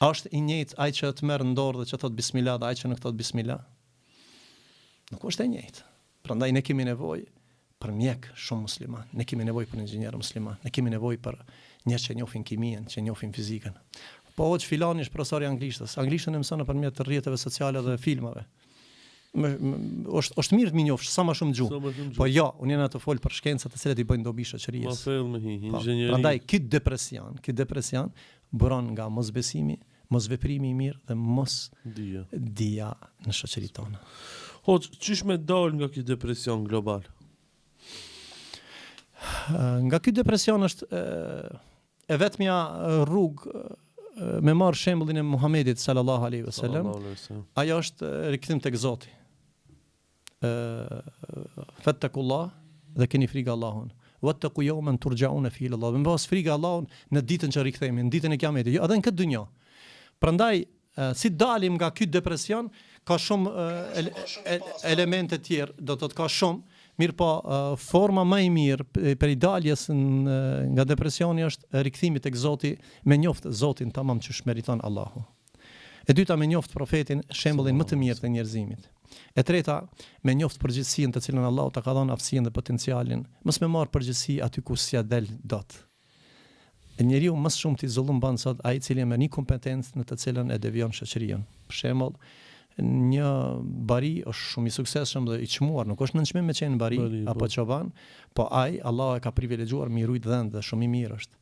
A është i njëjtë ai që të merr në dorë dhe që thot bismillah dhe ai që nuk thot bismillah? Nuk është e njëjtë. Prandaj ne kemi nevojë për mjek shumë musliman, ne kemi nevojë për inxhinier musliman, ne kemi nevojë për njerëz që njohin kimien, që njohin fizikën. Po hoç filani është profesor i anglishtës. Anglishtën e mëson nëpërmjet rrjeteve sociale dhe filmave. Është mirë të më njofsh sa më shumë gjuhë. Po jo, unë jam ato fol për shkencat të cilat i bëjnë dobi shoqërisë. Ma fell me inxhinieri. Prandaj ky depresion buron nga mosbesimi, mosveprimi i mirë dhe mos dia në shoqërinë tonë. Hoç, çish me dal nga ky depresion global? Nga ky depresion është e vetmja rrugë me marr shembullin e Muhamedit sallallahu alaihi wasallam. Ajo është rikthim tek Zoti. Fattakullah dhe keni frikë Allahun. Wattaqu yawman turja'una fihi ila Allah. Me pas frikë Allahun në ditën që rikthehemi, në ditën e Kiametit, jo edhe në këtë dynjë. Prandaj si dalim nga ky depresion, ka shumë elemente tjerë, do të thotë ka shumë. Mirë po, forma më e mirë për i daljes nga depresioni është rikthimi tek Zoti, me njoft Zotin tamam që meriton Allahu. E dyta, me njoft profetin, shembullin më të mirë të njerëzimit. E treta, me njoft përgjithësinë të cilën Allahu ta ka dhënë aftësinë dhe potencialin, mos me marr përgjithësi aty ku s'ja del dot. Njeriu më shumë ti zullum ban sot ai i cili me një kompetencë në të cilën e devion shoqërinë. Për shembull, një bari është shumë i suksesshëm dhe i çmuar, nuk është nënçmim me qenë bari apo çoban, po ai Allah e ka privilegjuar me rujt dhënë dhe shumë i mirë është.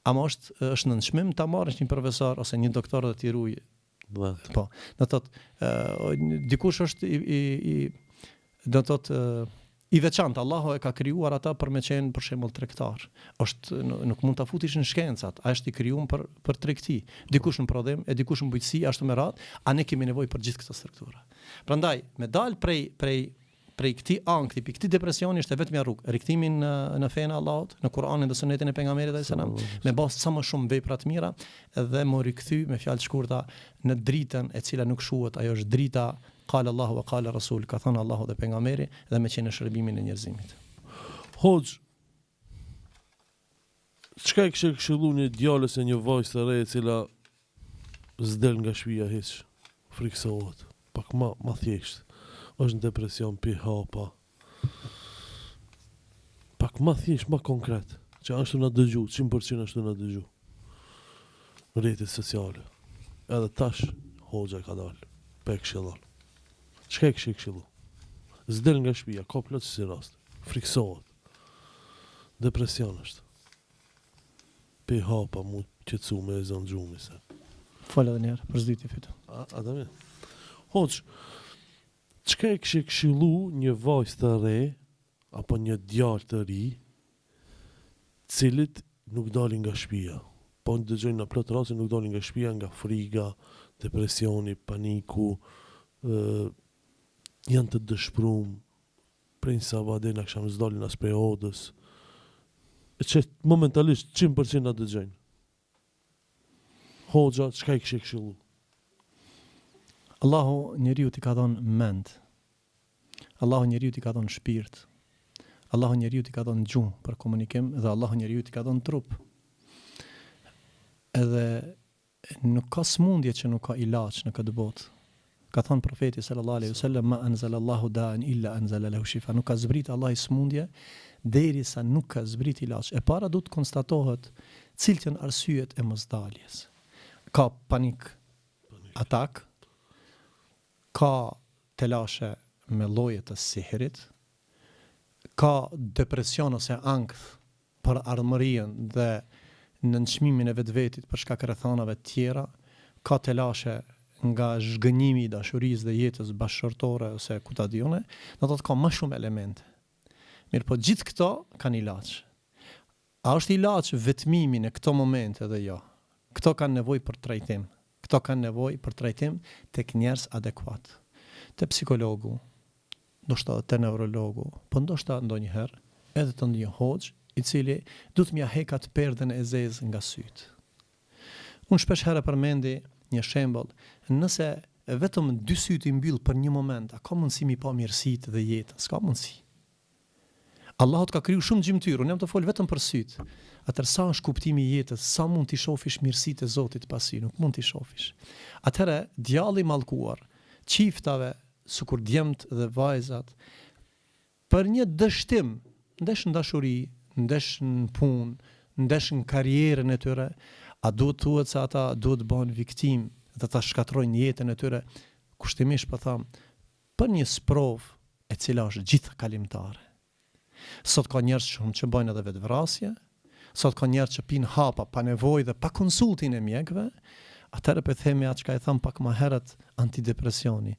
Ama është nënçmim ta marrësh një profesor ose një doktor dhe t'i ruaj. Po, do thotë dikush është do thotë i veçantë, Allahu e ka krijuar ata për me qenë për shembull tregtar. Nuk mund ta futish në shkencat, ai është i krijuar për tregti. Dikush në prodhim, e dikush në bujqësi, ashtu me radhë, a ne kemi nevojë për gjithë këto struktura. Prandaj, me dal prej këtij ankthi, këtij depresioni është vetëm rrugë, rikthimi në fenë e Allahut, në Kur'anin dhe Sunetin e pejgamberit sallallahu alajhi wasallam, me bas sa më shumë vepra të mira dhe më rikthy me fjalë të shkurta në dritën e cila nuk shuhet, ajo është drita qala Allahu wa qala Rasul, ka thënë Allahu dhe pejgamberi dhe me qenë në shërbimin e njerëzimit. Hoxh, çka e kishë këshillu një djalës e një vajzë të re e cila s'del nga shtëpia hiç, friksohet, pak më thjesht, është në depresion, pi hapa, pak më thjesht, më konkret, që ashtu na dëgju, 100% ashtu na dëgju, në rrjetet sociale, edhe tash hoxha ka dalë, pe këshillon. Çka e kishë këshillu? S'del nga shtëpia, ka plot si rast, friksohet, depresion është. Pi hapa mu qetësu me e zonë gjumi se. Falë edhe njerë, për zdyti fitu. A da me? Hoq, çka e kishë këshillu një vajzë të re, apo një djalë të ri, cilit nuk dalin nga shtëpia. Po në dëgjojnë në plot rasti nuk dalin nga shtëpia nga frika, depresioni, paniku, janë të dëshprum, prej në sabade në kësham zdalin as prej odës, e që momentalisht 100% në dëgjojnë. Hoxha, çka i kishë këshillu? Allahu njeriu t'i ka dhënë mend. Allahu njeriu t'i ka dhënë shpirt. Allahu njeriu t'i ka dhënë gjuhë për komunikim dhe Allahu njeriu t'i ka dhënë trup. Edhe nuk ka smundje që nuk ka ilaç në këtë botë. Ka thënë profeti sallallahu alaihi wasallam ma anzalallahu da'an illa anzala lahu shifa. Nuk ka zbrit Allah smundje derisa nuk ka zbrit ilaç. E para duhet të konstatohet cilët janë arsyet e mosdaljes. Ka panik atak, ka telashe me lloje të sihrit, ka depresion ose ankth për ardhmërinë dhe nënçmimin e vetvetit për shkak rrethonave të tjera, ka telashe nga zhgënjimi i dashurisë dhe jetës bashkëshortore ose ku ta diune, do të thotë ka më shumë elemente. Mirë, po gjithë këto kanë ilaç. A është ilaç vetmimi në këto momente dhe jo? Këto kanë nevojë për trajtim. Këto kanë nevojë për trajtim tek njerëz adekuat. Te psikologu, ndoshta te neurologu, po ndoshta ndonjëherë edhe te një hoxh i cili do të mja hekat perdën e zezë nga syt. Unë shpesh herë përmendi një shembull, nëse vetëm 2 syt i mbyll për një moment, a ka mundësi mi pa mirësitë dhe jetën? S'ka mundësi. Allahu ka kriju shumë gjymtyr, unë jam të fol vetëm për syt. Atëherë sa është kuptimi i jetës, sa mund t'i shofish mirësitë e Zotit pas sy, nuk mund t'i shofish. Atëherë djalli mallkuar, çiftave, sikur djemt dhe vajzat, për një dështim, ndesh në dashuri, ndesh në punë, ndesh në karrierën e tyre, a duhet thuhet se ata duhet bëhen viktim dhe ta shkatrojnë jetën e tyre, kushtimisht po them, për një sprovë e cila është gjithë kalimtare. Sot ka njerëz që bëjnë edhe vetvrasje, sot ka njerëz që pinë hapa pa nevojë dhe pa konsultin e mjekëve, atëherë po themi atë çka e tham pak më herët, antidepresioni.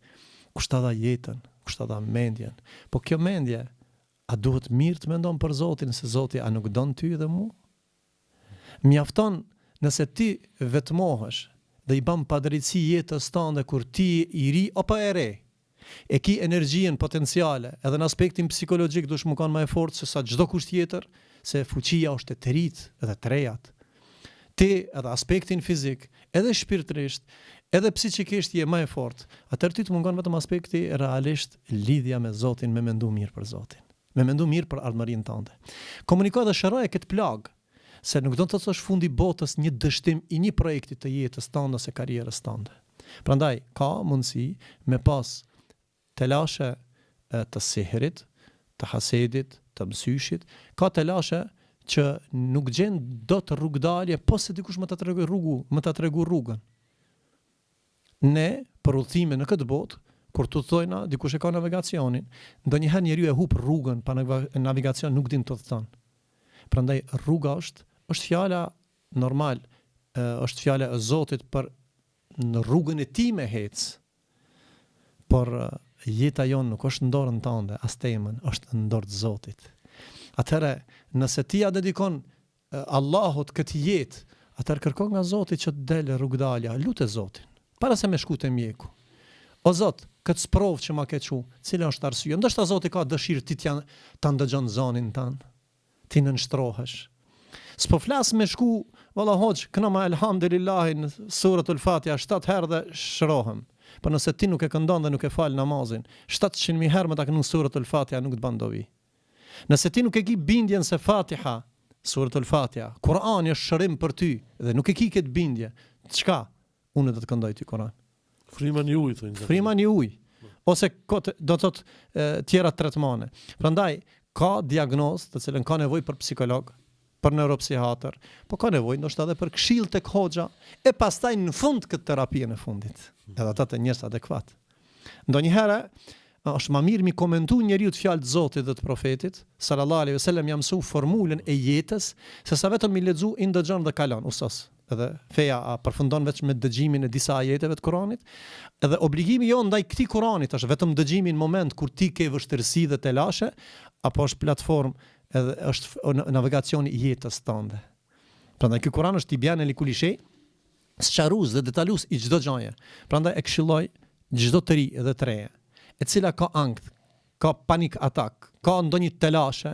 Kushtada jetën, kushtada mendjen. Po kjo mendje, a duhet mirë të mendon për Zotin, se Zoti a nuk don ty dhe mu? Mjafton nëse ti vetmohesh dhe i bën padrejtësi jetës tënde kur ti i ri apo e re, e ki energjien potenciale, edhe në aspektin psikologjik dush më kanë më e fortë se sa çdo kusht tjetër, se fuqia është e të rit dhe të rejat. Ti edhe aspektin fizik, edhe shpirtërisht, edhe psikikisht je më e fortë. Atëherë ty të mungon vetëm aspekti realisht lidhja me Zotin, me mendu mirë për Zotin, me mendu mirë për ardhmërinë tënde. Komunikoj dhe shëroje këtë plagë, se nuk do të thotë është fundi botës një dështim i një projekti të jetës tënde ose karrierës tënde. Prandaj ka mundësi me pas telashe të sihrit, të hasedit, të mësyshit, ka telashe që nuk gjen do të rrugdalje, po se dikush më ta tregu rrugën. Ne, për udhëtime në këtë botë, kur të thojna, dikush e ka navigacionin, ndonjëherë njeriu e hup rrugën pa navigacion, nuk din të thonë. Prandaj rruga është fjala normal, është fjala e Zotit për në rrugën e tij me hec. Por jeta jonë nuk është në dorën tënde, as temën, është në dorë të Zotit. Atëherë, nëse ti ja dedikon Allahut këtë jetë, atëherë kërkon nga Zoti që të delë rrugdalja, lutë Zotin, para se me shku te mjeku. O Zot, këtë sprovë që ma ke qu, cila është arsye? Ndoshta Zoti ka dëshirë ti ta ndëgjon zonin tan, ti nënshtrohesh. S'po flas me shku, valla hoxh, këna ma elhamdulillahi në suratul Fatiha 7 herë dhe shrohem. Por nëse ti nuk e këndon dhe nuk e fal namazin, 700.000 herë më ta këndon suratul Fatiha nuk të bën dobi. Nëse ti nuk e ki bindjen se Fatiha, suratul Fatiha, Kurani është shërim për ty dhe nuk e ki këtë bindje, çka? Unë do të këndoj ty Kur'an. Frima një ujë, thonë. Frima një ujë. Ose do të thotë tjera tretmane. Prandaj ka diagnozë të cilën ka nevojë për psikolog, për neuropsikiatër, po ka nevojë ndoshta edhe për këshill tek hoxha, e pastaj në fund këtë terapinë e fundit. Edhe ata të njerëz adekuat. Ndonjëherë është më mirë mi komentu njeriu të fjalë të Zotit dhe të profetit sallallahu alaihi wasallam, jam mësu formulën e jetës, se sa vetëm i lexu i ndëgjon dhe kalon ustos. Edhe feja përfundon vetëm me dëgjimin e disa ajeteve të Kuranit, edhe obligimi jo ndaj këtij Kuranit është vetëm dëgjimi në moment kur ti ke vështirësi dhe telashe, apo është platformë edhe është navigacioni i jetës tënde. Prandaj ky Kur'an është tibyan li kulli shay, sqarues dhe detalus i çdo gjëje. Prandaj e këshilloj çdo të ri dhe të reja, e cila ka ankth, ka panik atak, ka ndonjë telashe,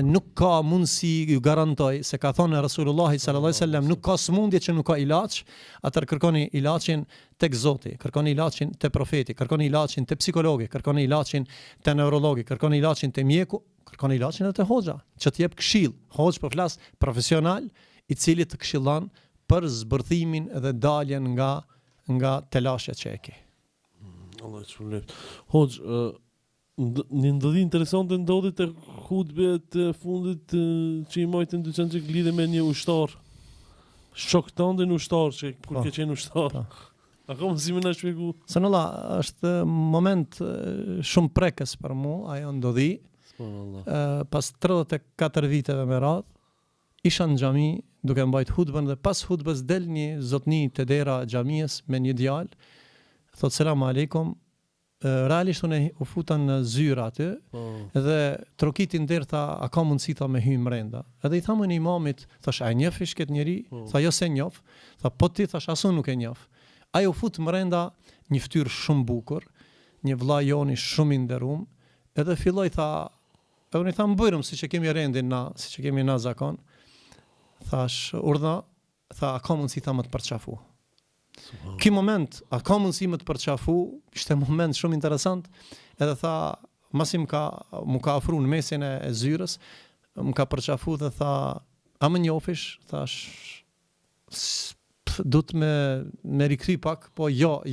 nuk ka mundësi, ju garantoj se ka thonë Rasulullah sallallahu alaihi wasallam, nuk ka smundje që nuk ka ilaç, atëherë kërkoni ilaçin tek Zoti, kërkoni ilaçin te profeti, kërkoni ilaçin te psikologi, kërkoni ilaçin te neurologi, kërkoni ilaçin te mjeku, kërkoni ilaçin edhe te hoxha, që të jep këshill. Hoxh po flas profesional i cili të këshillon për zbërthimin dhe daljen nga telashet që e ke. Allah e shpëleft. Hoxh, një ndodhi interesante ndodhi te hutbet e fundit që i mojtën dyqan që lidhe me një ushtar. Shok tënde në ushtar që kur ke qenë ushtar. A ka mundësi më na shpjegu? Sanullah, është moment shumë prekës për mua, ajo ndodhi. Subhanallah. Pas 34 viteve me radhë, isha në xhami duke mbajt hutbën dhe pas hutbës del një zotni te dera e xhamisë me një djalë. Thot selam aleikum. Realisht unë u futa në zyra aty dhe trokitin der tha a ka mundësi tha me hym brenda. Edhe i thamë në imamit, thash a njeh këtë njeri? Tha jo se njoh. Tha po ti, thash asun nuk e njoh. Ai u fut brenda, një fytyrë shumë bukur, një vëlla joni shumë i nderuar, edhe filloi tha, unë i tham bërëm siç e kemi rendin na, siç e kemi na zakon. Thash urdhna, tha a ka mundësi tha më të përçafu. Ky moment, a ka mundësi më të përçafu, ishte moment shumë interesant, edhe tha, masi mu ka ofru në mesin e zyrës, më ka përçafu dhe tha, a më njofish? Thash, du të me rikry pak, po jo.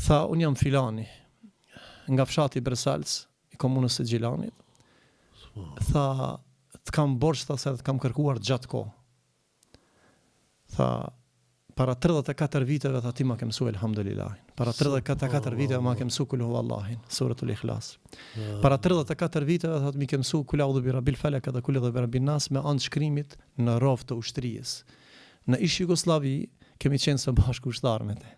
Tha, unë jam filani, nga fshati Bresalc, i komunës së Gjilanit. Tha, të kam borç, tha se të kam kërkuar gjatë kohë. Tha, para 34 viteve tha ti ma ke mësu elhamdulillahin. Para 34 viteve ma ke mësu kul huwallahin, suratul Ikhlas. Para 34 viteve tha mi ke mësu kul a'udhu bi rabbil falaq dhe kul a'udhu bi rabbin nas me anë shkrimit në rrofë të ushtrisë. Në ish Jugosllavi kemi qenë së bashku ushtar me te.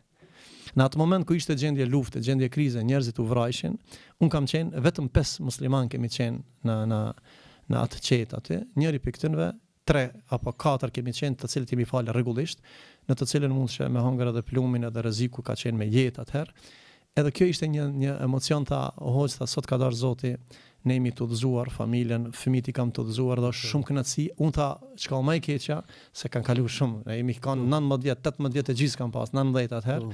Në atë moment ku ishte gjendje lufte, gjendje krize, njerëzit u vrajshin, un kam qenë vetëm 5 musliman kemi qenë në atë qetë aty, njëri për këtynve 3 apo 4 kemi qenë të cilët jemi falë rregullisht, në të cilën mundshë me hëngër edhe plumin edhe rreziku ka qenë me jetë atëherë. Edhe kjo ishte një emocion tha, hoqë tha sot ka darë Zoti, ne jemi të udhëzuar familjen, fëmijët i kam të udhëzuar dhe shumë kënaqësi. Unë tha çka më e keqja se kanë kaluar shumë, ne jemi kanë 19 vjet, 18 vjet e gjithë kanë pas, 19 atëherë.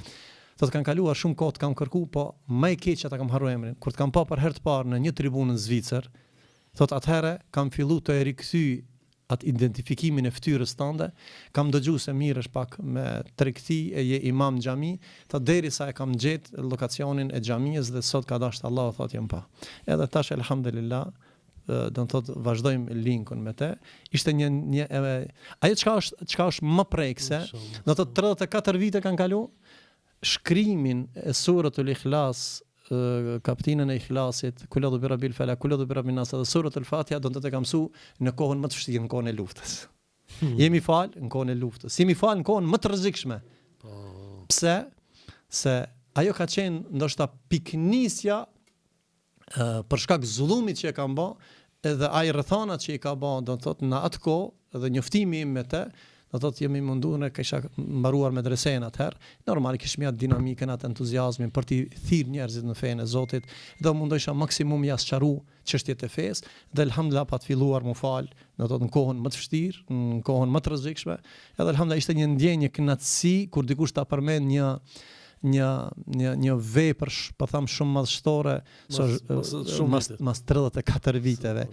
Thotë kanë kaluar shumë kohë të kam kërku, po më e keqja ta kam harruar emrin. Kur të kam pa për herë të parë në një tribunë në Zvicër, thotë atëherë kam filluar të rikthy atë identifikimin e fytyrës tënde, kam dëgjuar se mirësh pak me tregti e je imam xhami, tha derisa e kam gjetë lokacionin e xhamisë dhe sot ka dashur Allahu thotë jam pa. Edhe tash elhamdulillah, do të thotë vazhdojmë linkun me te. Ishte një ajo çka është më prekse, do të thotë 34 vite kanë kalu, shkrimin e suratul Ikhlas, kaptinën e Ikhlasit, kul a'udhu bi rabbil falaq, kul a'udhu bi rabbin nas dhe suratul Fatiha do të kam mësu në kohën më të vështirë, në kohën e luftës. Jemi fal në kohën e luftës. Jemi fal në kohën më të rrezikshme. Pse? Se ajo ka qenë ndoshta piknisja për shkak zullumit që e kam bë, edhe ai rrethanat që i ka bë, do të thotë në atë kohë dhe njoftimi im me të, do të thotë jemi munduar ne kisha mbaruar medresen atëherë, normal kishim atë dinamikën, atë entuziazmin për të thirrë njerëzit në fenë e Zotit, do mundojsha maksimum ja sqaru çështjet e fesë, dhe elhamdullah pa të filluar mu fal, do të thotë në kohën më të vështirë, në kohën më të rrezikshme, edhe elhamdullah ishte një ndjenjë kënaqësi kur dikush ta përmend një vepër, po tham shumë madhështore, mas 34 viteve.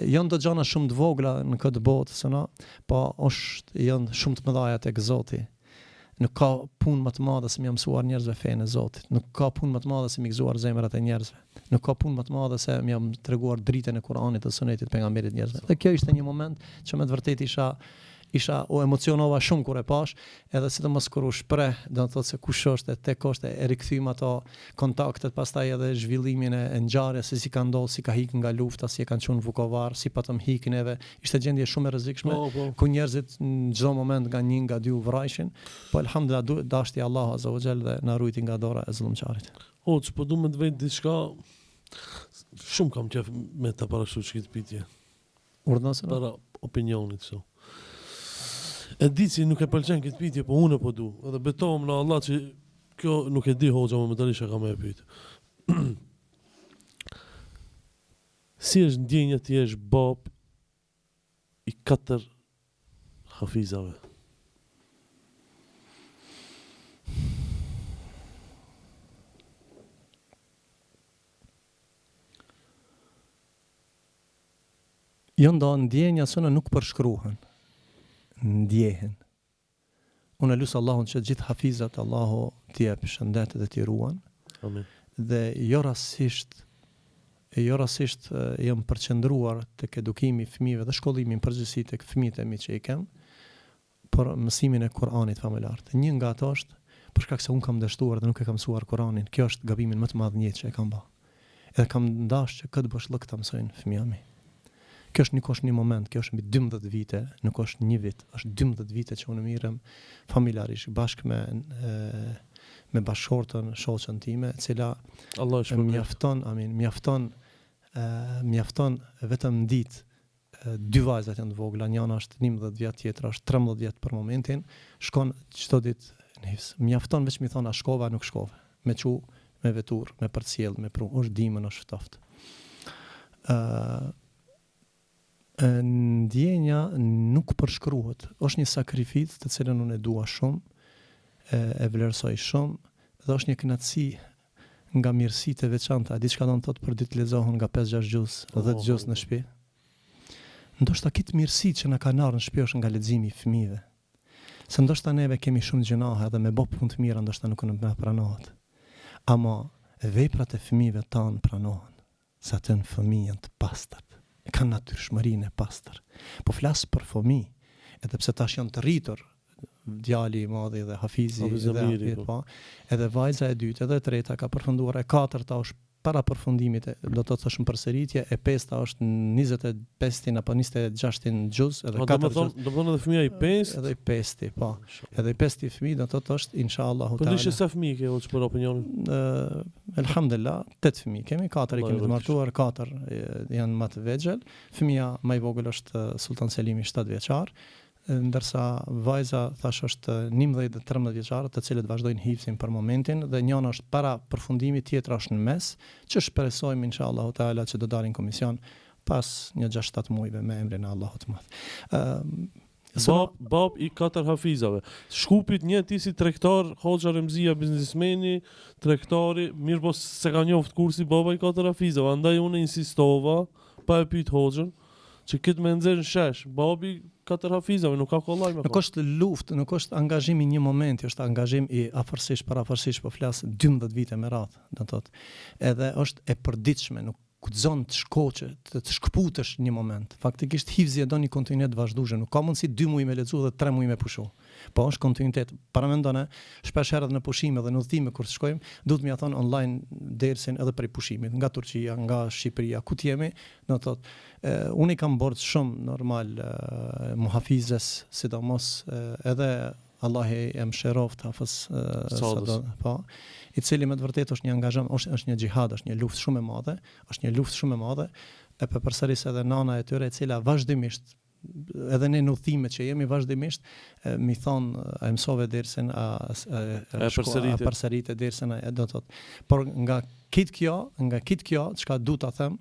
Janë do gjana shumë të vogla në këtë botë, sëna, po janë shumë të mëdhaja tek Zoti. Nuk ka punë më të madhe se më mësuar njerëzve fenë e Zotit. Nuk ka punë më të madhe se më gëzuar zemrat e njerëzve. Nuk ka punë më të madhe se më treguar dritën e Kuranit dhe Sunetit pejgamberit njerëzve. Dhe kjo ishte një moment që me të vërtetë isha u emocionova shumë kur e pash, edhe sidomos kur u shpreh, do të thotë se kush është te koshte e rikthym ato kontaktet, pastaj edhe zhvillimin e ngjarjes se si ka ndodhur, si ka hik nga lufta, si e kanë çuar në Vukovar, si patëm hikin edhe ishte gjendje shumë e rrezikshme, ku njerëzit në çdo moment nga 1 nga 2 u vrajshin, po elhamdullah dashti Allahu azza wa jall dhe na ruajti nga dora e zullumçarit. Po du me të vëj diçka shumë kam qef me ta parashtrosh këtë pyetje. Urdhësën? Para opinionit so. E di që nuk e pëlqen këtë pyetje, po unë po du. Edhe betohem në Allah që kjo nuk e di hoxha më tani çka më e pyet. Si është ndjenja ti je bab i 4 hafizave? Jo ndo ndjenja sënë nuk përshkruhen, ndjehen. unë lusë Allahun që gjithë hafizat Allahu t'i jep shëndet dhe t'i ruan. Amin. Dhe jo rastësisht jam përqendruar tek edukimi i fëmijëve dhe shkollimi në përgjithësi tek fëmijët e mi që i kem për mësimin e Kuranit familjar. Një nga ato është për shkak se unë kam dështuar dhe nuk e kam mësuar Kuranin. Kjo është gabimin më të madh në jetë që e kam bërë. Edhe kam dashur që këtë boshllëk ta mësojnë fëmijët mi. Kjo është një moment, kjo është mbi 12 vite, nuk është një vit, është 12 vite që unë mirëm familjarisht bashkë me bashkëshortën, shoqën time, e cila Allah mjafton vetëm ditë. Dy vajzat janë të vogla, njëna është 11 vjet, tjetra është 13 vjet për momentin, shkon çdo ditë në hifz. Mjafton veç mi thon a shkova, nuk shkova. Me çu, me vetur, me përcjell, me pru, është dimën, është ftoft. Ndjenja nuk përshkruhet. Është një sakrificë të cilën unë e dua shumë, e vlerësoj shumë, dhe është një kënaqësi nga mirësitë e veçanta. Diçka do të thotë për ditë lezohen nga 5-6 gjuz, 10 gjuz në shtëpi. Ndoshta kitë mirësi që na kanë ardhur në shtëpi është nga leximi i fëmijëve. Se ndoshta neve kemi shumë gjunahe dhe me bë punë të mira ndoshta nuk na pranohet. Ama veprat e fëmijëve tanë pranohen. Sa të në fëmijë janë të pastër. E kanë natyrshmërinë e pastër. Po flas për fëmijë, edhe pse tash janë të rritur, djali i madhi dhe hafizi edhe vajza e dytë edhe e treta ka përfunduar, e katërta është para përfundimit, do të thosh në përsëritje, e pesta është 25 apo 26 gjuz, edhe 4 gjuz. Do të thonë edhe fëmia i pestë, edhe i pesti, po. Edhe i pesti fëmijë do të thotë është inshallah taala. Po lishe sa fëmijë ke hoç për opinionin? Elhamdulillah, 8 fëmijë kemi, 4 i kemi të martuar, 4 janë më të vegjël. Fëmia më i vogël është Sultan Selimi 7 vjeçar. Ndërsa vajza thash është 11 dhe 13 vjeçare, të cilët vazhdojnë hifzin për momentin, dhe njëna është para përfundimit, tjetra është në mes, që shpresojmë inshallah taala që do dalin komision pas një 6-7 muajve me emrin e Allahut të Madh. Bab i 4 hafizave. Shkupit një ti si tregtar, Hoxha Remzia biznesmeni, tregtari, mirë po se ka njoft kursi baba i 4 hafizave, andaj unë insistova pa e pyet Hoxhën që këtë me nxjerr në shesh, babi 4 hafizave, nuk ka kollaj me. Nuk është luftë, nuk është angazhim i një momenti, është angazhim i afërsisht, parafërsisht, po flas 12 vite me radhë, do të thotë. Edhe është e përditshme, nuk guxon të shkoqe, të shkputesh një moment. Faktikisht hifzi e do një kontinuitet vazhdueshëm, nuk ka mundësi 2 muaj me lexu dhe 3 muaj me pushu. Po është kontinuitet. Para mendon shpesh herë në pushime dhe në udhëtime kur të shkojmë, duhet më ia thon online dersin edhe për pushimit, nga Turqia, nga Shqipëria, ku të jemi, do të thotë, unë i kam borxh shumë normal muhafizes, sidomos edhe Allah e mëshiroft hafës po, i cili me të vërtetë është një angazhim, është një xhihad, është një luftë shumë e madhe, e përsëris edhe nana e tyre e cila vazhdimisht edhe ne në udhime që jemi vazhdimisht mi thon a mësove dersin a përsërite dersin do të thotë. Por nga kitë kjo çka du ta them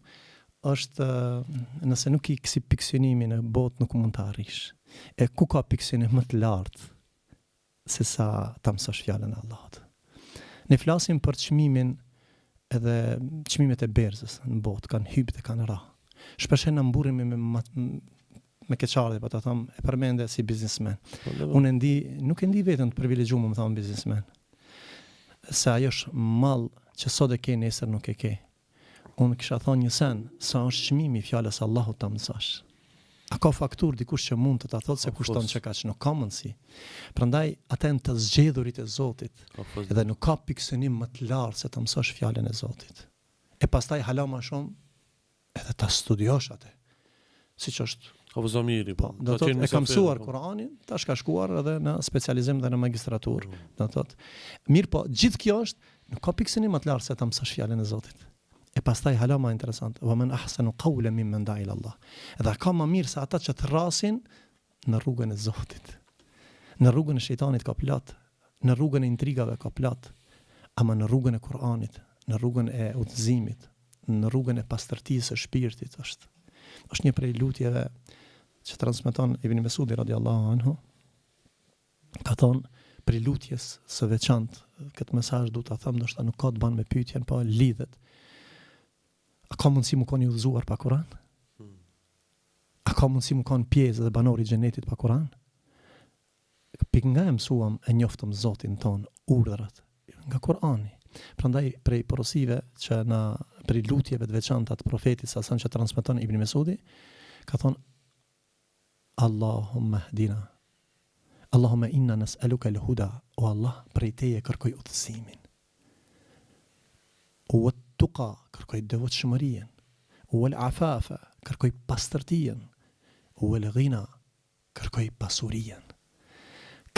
është nëse nuk i kësi piksionimin e botë nuk mund të arrish. E ku ka piksionim më të lartë se sa ta mësosh fjalën e Allahut. Ne flasim për çmimin edhe çmimet e berzës në botë, kanë hyrë dhe kanë ra. Shpesh na mburremi me keqardhje, po ta them, e përmende si biznesmen. Unë nuk e ndi veten të privilegjuar, më thon biznesmen. Se ajo është mall që sot e ke, nesër nuk e ke. Unë kisha thonë një sen, sa është çmimi fjalës Allahut ta mësosh. A ka faktur dikush që mund të ta thotë se kushton që kaq, nuk ka mundësi. Prandaj ata janë të zgjedhurit e Zotit. Edhe nuk ka piksionim më të lartë se të mësosh fjalën e Zotit. E pastaj hala më shumë edhe ta studiosh atë. Siç është Avzamiri, po. Do të thotë e ka mësuar Kur'anin, tash ka shkuar edhe në specializim dhe në magistraturë, do të thotë. Mirë po, gjithë kjo është, nuk ka piksionim më të lartë se ta mësosh fjalën e Zotit. E pastaj hala më interesant, wa man ahsanu qawlan mimman da'a ila Allah. Edhe ka më mirë se ata që të rrasin në rrugën e Zotit. Në rrugën e shejtanit ka plot, në rrugën e intrigave ka plot, ama në rrugën e Kur'anit, në rrugën e udhëzimit, në rrugën e pastërtisë së shpirtit është një prej lutjeve që transmeton Ibn Mesudi radiallahu anhu. Ka thonë prej lutjes së veçantë, këtë mesazh du ta them, ndoshta nuk ka të bën me pyetjen, po lidhet. A ka mundësi më koni udhëzuar pa Kur'an? A ka mundësi më konë pjesë dhe banori i xhenetit pa Kur'an? Nga e mësuam e njoftëm Zotin ton, urdhrat, nga Kurani. Prandaj prej porosive që prej lutjeve të veçanta të profetit sa që transmeton Ibn Mesudi, ka thonë Allahumma hdina. Allahumma inna nas'aluka al-huda, o Allah, prej teje kërkoj udhëzimin. O tuqa, kërkoj devotshmërinë. O al-afafa, kërkoj pastërtinë. O al-ghina, kërkoj pasurinë.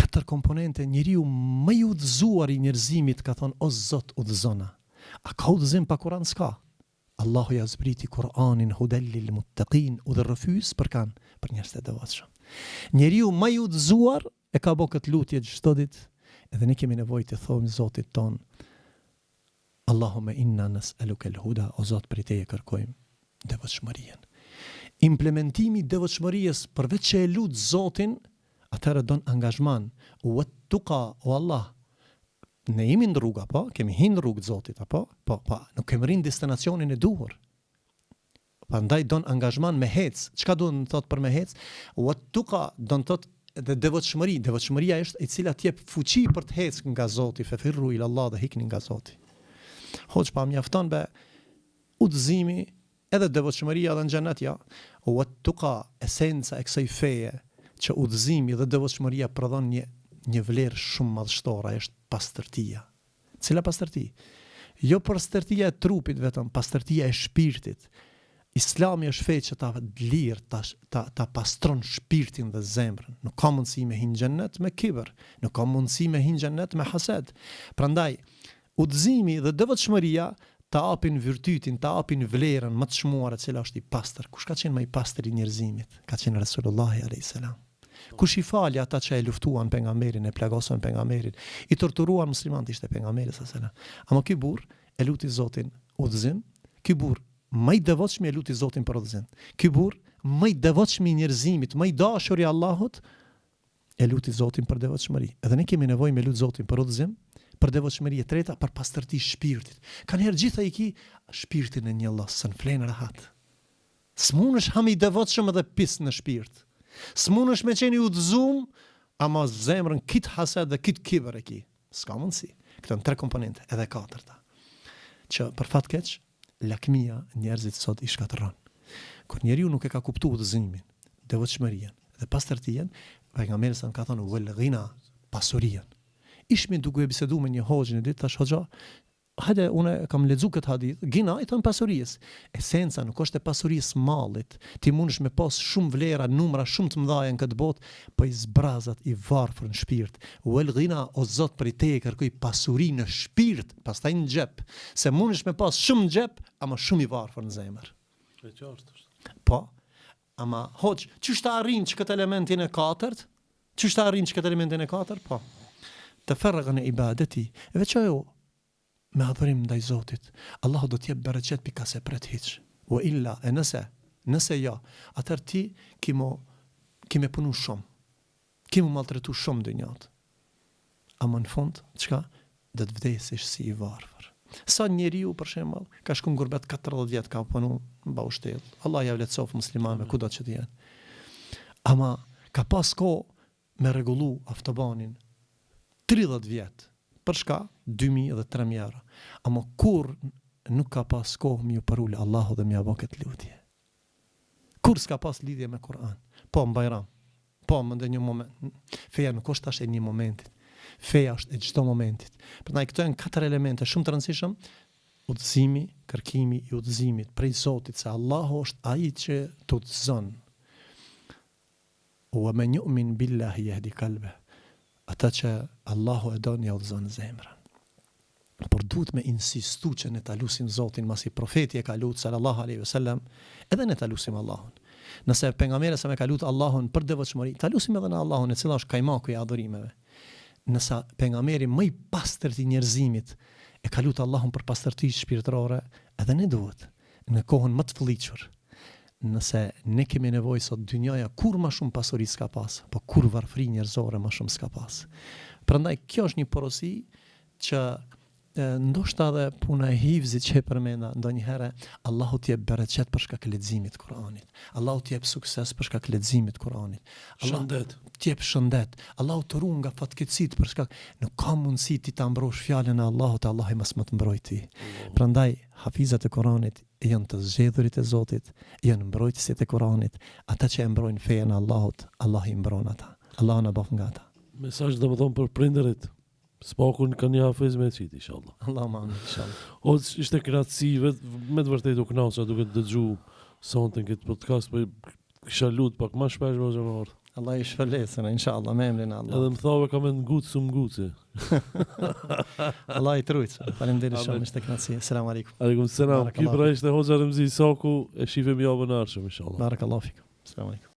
Katër komponente, njeriu më i udhëzuar i njerëzimit ka thonë o Zot udhëzona. A ka udhëzim pa Kur'an s'ka? Allahu ja zbriti Kur'anin hudel lil muttaqin, udhërrëfys për kan, për njerëz të devotshëm. Njeriu më i udhëzuar e ka bë këtë lutje çdo ditë, edhe ne kemi nevojë të thojmë Zotit ton Allahumma inna nas'aluka al-huda, o Zot prej teje kërkojmë devotshmërinë. Implementimi i devotshmërisë përveç që e lut Zotin, atëherë don angazhman, o tuqa, o Allah. Ne jemi në rrugë, apo? Kemi hinë në rrugë Zotit, apo? Po, nuk kemi rinë destinacionin e duhur. Prandaj don angazhman me hec. Çka do të thotë për me hec? O tuqa do të thotë dhe devotshmëri. Devotshmëria është e cila t'jep fuqi për të hecë nga Zoti, fefirru ila Allah dhe hikni nga Zoti. Hoç pa mjafton be udhëzimi edhe devotshmëria dhe në xhenet ja. O tuqa, esenca e kësaj feje, që udhëzimi dhe devotshmëria prodhon një vlerë shumë madhështore, është pastërtia. Cila pastërti? Jo pastërtia e trupit vetëm, pastërtia e shpirtit. Islami është fe që ta lirë, ta pastron shpirtin dhe zemrën. Nuk ka mundësi me hinë xhennet me kibër, nuk ka mundësi me hinë xhennet me hased. Prandaj, udhëzimi dhe devotshmëria ta apin virtytin, ta apin vlerën më të çmuar e cila është i pastër. Kush ka qenë më i pastër i njerëzimit? Ka qenë Resulullahi alayhis salam. Kush i fali ata që e luftuan pejgamberin, e plagosën pejgamberin, i torturuan muslimanët, ishte pejgamberi sallallahu alajhi wasallam. Ama ky burr e luti Zotin udhëzim, ky burr më i devotshëm e luti Zotin për udhëzim. Ky burr më i devotshëm i njerëzimit, më i dashur i Allahut, e luti Zotin për devotshmëri. Edhe ne kemi nevojë me lut Zotin për udhëzim, për devotshmëri e treta, për pastërti shpirtit. Kanë herë gjitha i ki shpirtin e një losën, flenë rahat. S'munësh ham i devotshëm edhe pis në shpirt. S'munësh me qeni udhëzum, ama zemrën kit hased dhe kit kibër e ki. S'ka mundësi. Këto në 3 komponente, edhe 4. Që për fat keq, lakmia njerëzit sot i shkatërron. Kur njeriu nuk e ka kuptuar udhëzimin, devotshmërinë dhe pastërtinë, pejgamberi sa ka thonë wal ghina, pasurinë. Ishmi duke bisedu me një hoxhë në ditë, thash hoxha, hajde unë kam lexuar këtë hadith, gina i thon pasurisë. Esenca nuk është e pasurisë mallit. Ti mundesh me pas shumë vlera, numra shumë të mëdha në këtë botë, po i zbrazat i varfër në shpirt. Wal ghina, o Zot prej teje kërkoj pasuri në shpirt, pastaj në xhep. Se mundesh me pas shumë në xhep, ama shumë i varfër në zemër. E qartë është. Po. Ama hoç, ç'është ta arrin këtë elementin e katërt? Ç'është ta arrin këtë elementin e katërt? Po. Të ferrëgën e ibadeti, e veç ajo me adhurim ndaj Zotit, Allahu do t'jep bereqet pika se pret hiç. O illa, e nëse ja, atër ti kime punu shumë, kime maltretu shumë dënjat. Ama në fund, çka? Do të vdesish si i varfër. Sa njeriu për shembull, ka shku në gurbet 40 vjet, ka punu në baushtel. Allah ja vletësof muslimanëve kudo që të jenë. Ama ka pas kohë me rregullu avtobanin 30 vjet. Për shka? 2.000 dhe 3.000 euro. Ama kur nuk ka pas kohë mi u përulli Allahu dhe mi abo këtë lutje. Kur s'ka pas lidhje me Kur'an. Po në bajram. Po më ndë një moment. Feja nuk është tash e një momentit. Feja është e çdo momentit. Prandaj këto janë 4 elemente shumë të rëndësishëm. Udhëzimi, kërkimi i udhëzimit prej Zotit, se Allahu është ai që të udhëzon. Wa man yu'min billahi yahdi qalbah. Ata që Allahu e do një udhëzon zemrën. Por duhet me insistu që ne ta lusim Zotin, masi profeti e ka lutë sallallahu alaihi wasallam, edhe ne ta lusim Allahun. Nëse pejgamberi sa me ka lutë Allahun për devotshmëri, ta lusim edhe në Allahun, e cila është kajmaku i adhurimeve. Nëse pejgamberi më i pastërt i njerëzimit e ka lutë Allahun për pastërti shpirtërore, edhe ne duhet në kohën më të fëlliqur. Nëse ne kemi nevojë sot dynjaja kur më shumë pasuri s'ka pas, po kur varfëri njerëzore më shumë s'ka pas. Prandaj kjo është një porosi që ndoshta edhe puna e hifzit që e përmenda ndonjëherë, Allahu t'jep bereqet për shkak leximit të Kuranit. Allahu t'jep sukses për shkak leximit të Kuranit. Shëndet. T'jep shëndet. Allahu të ruan nga fatkeqësitë për shkak nuk ka mundësi ti ta mbrosh fjalën e Allahut, Allahu mos më të mbrojë ti. Prandaj hafizat e Kuranit janë të zgjedhurit e Zotit, janë mbrojtësit e Kuranit, ata që e mbrojnë fejen e Allahut, Allah i mbron ata. Allahu na bëf nga ata. Mesazh domethënë për prindërit. Spakun kanë një hafiz me qit, inshallah. Allahu amin, inshallah. O ishte kënaqësi me të vërtetë u kënaqja duke dëgju sonte këtë podcast, po kisha lut pak më shpesh vëzhgë më ort. Allah i shpëlesën, inshallah, me emrin e Edhe Allahut. më thave kam nguci. Allah i trujtë. Faleminderit shumë, ishte kënaqësi. Selam aleikum. Aleikum selam. Barakallahu Kibra ishte Hoxha Remzi Saku, e shifemi javën e ardhshme inshallah. Barakallahu fikum. Selam aleikum.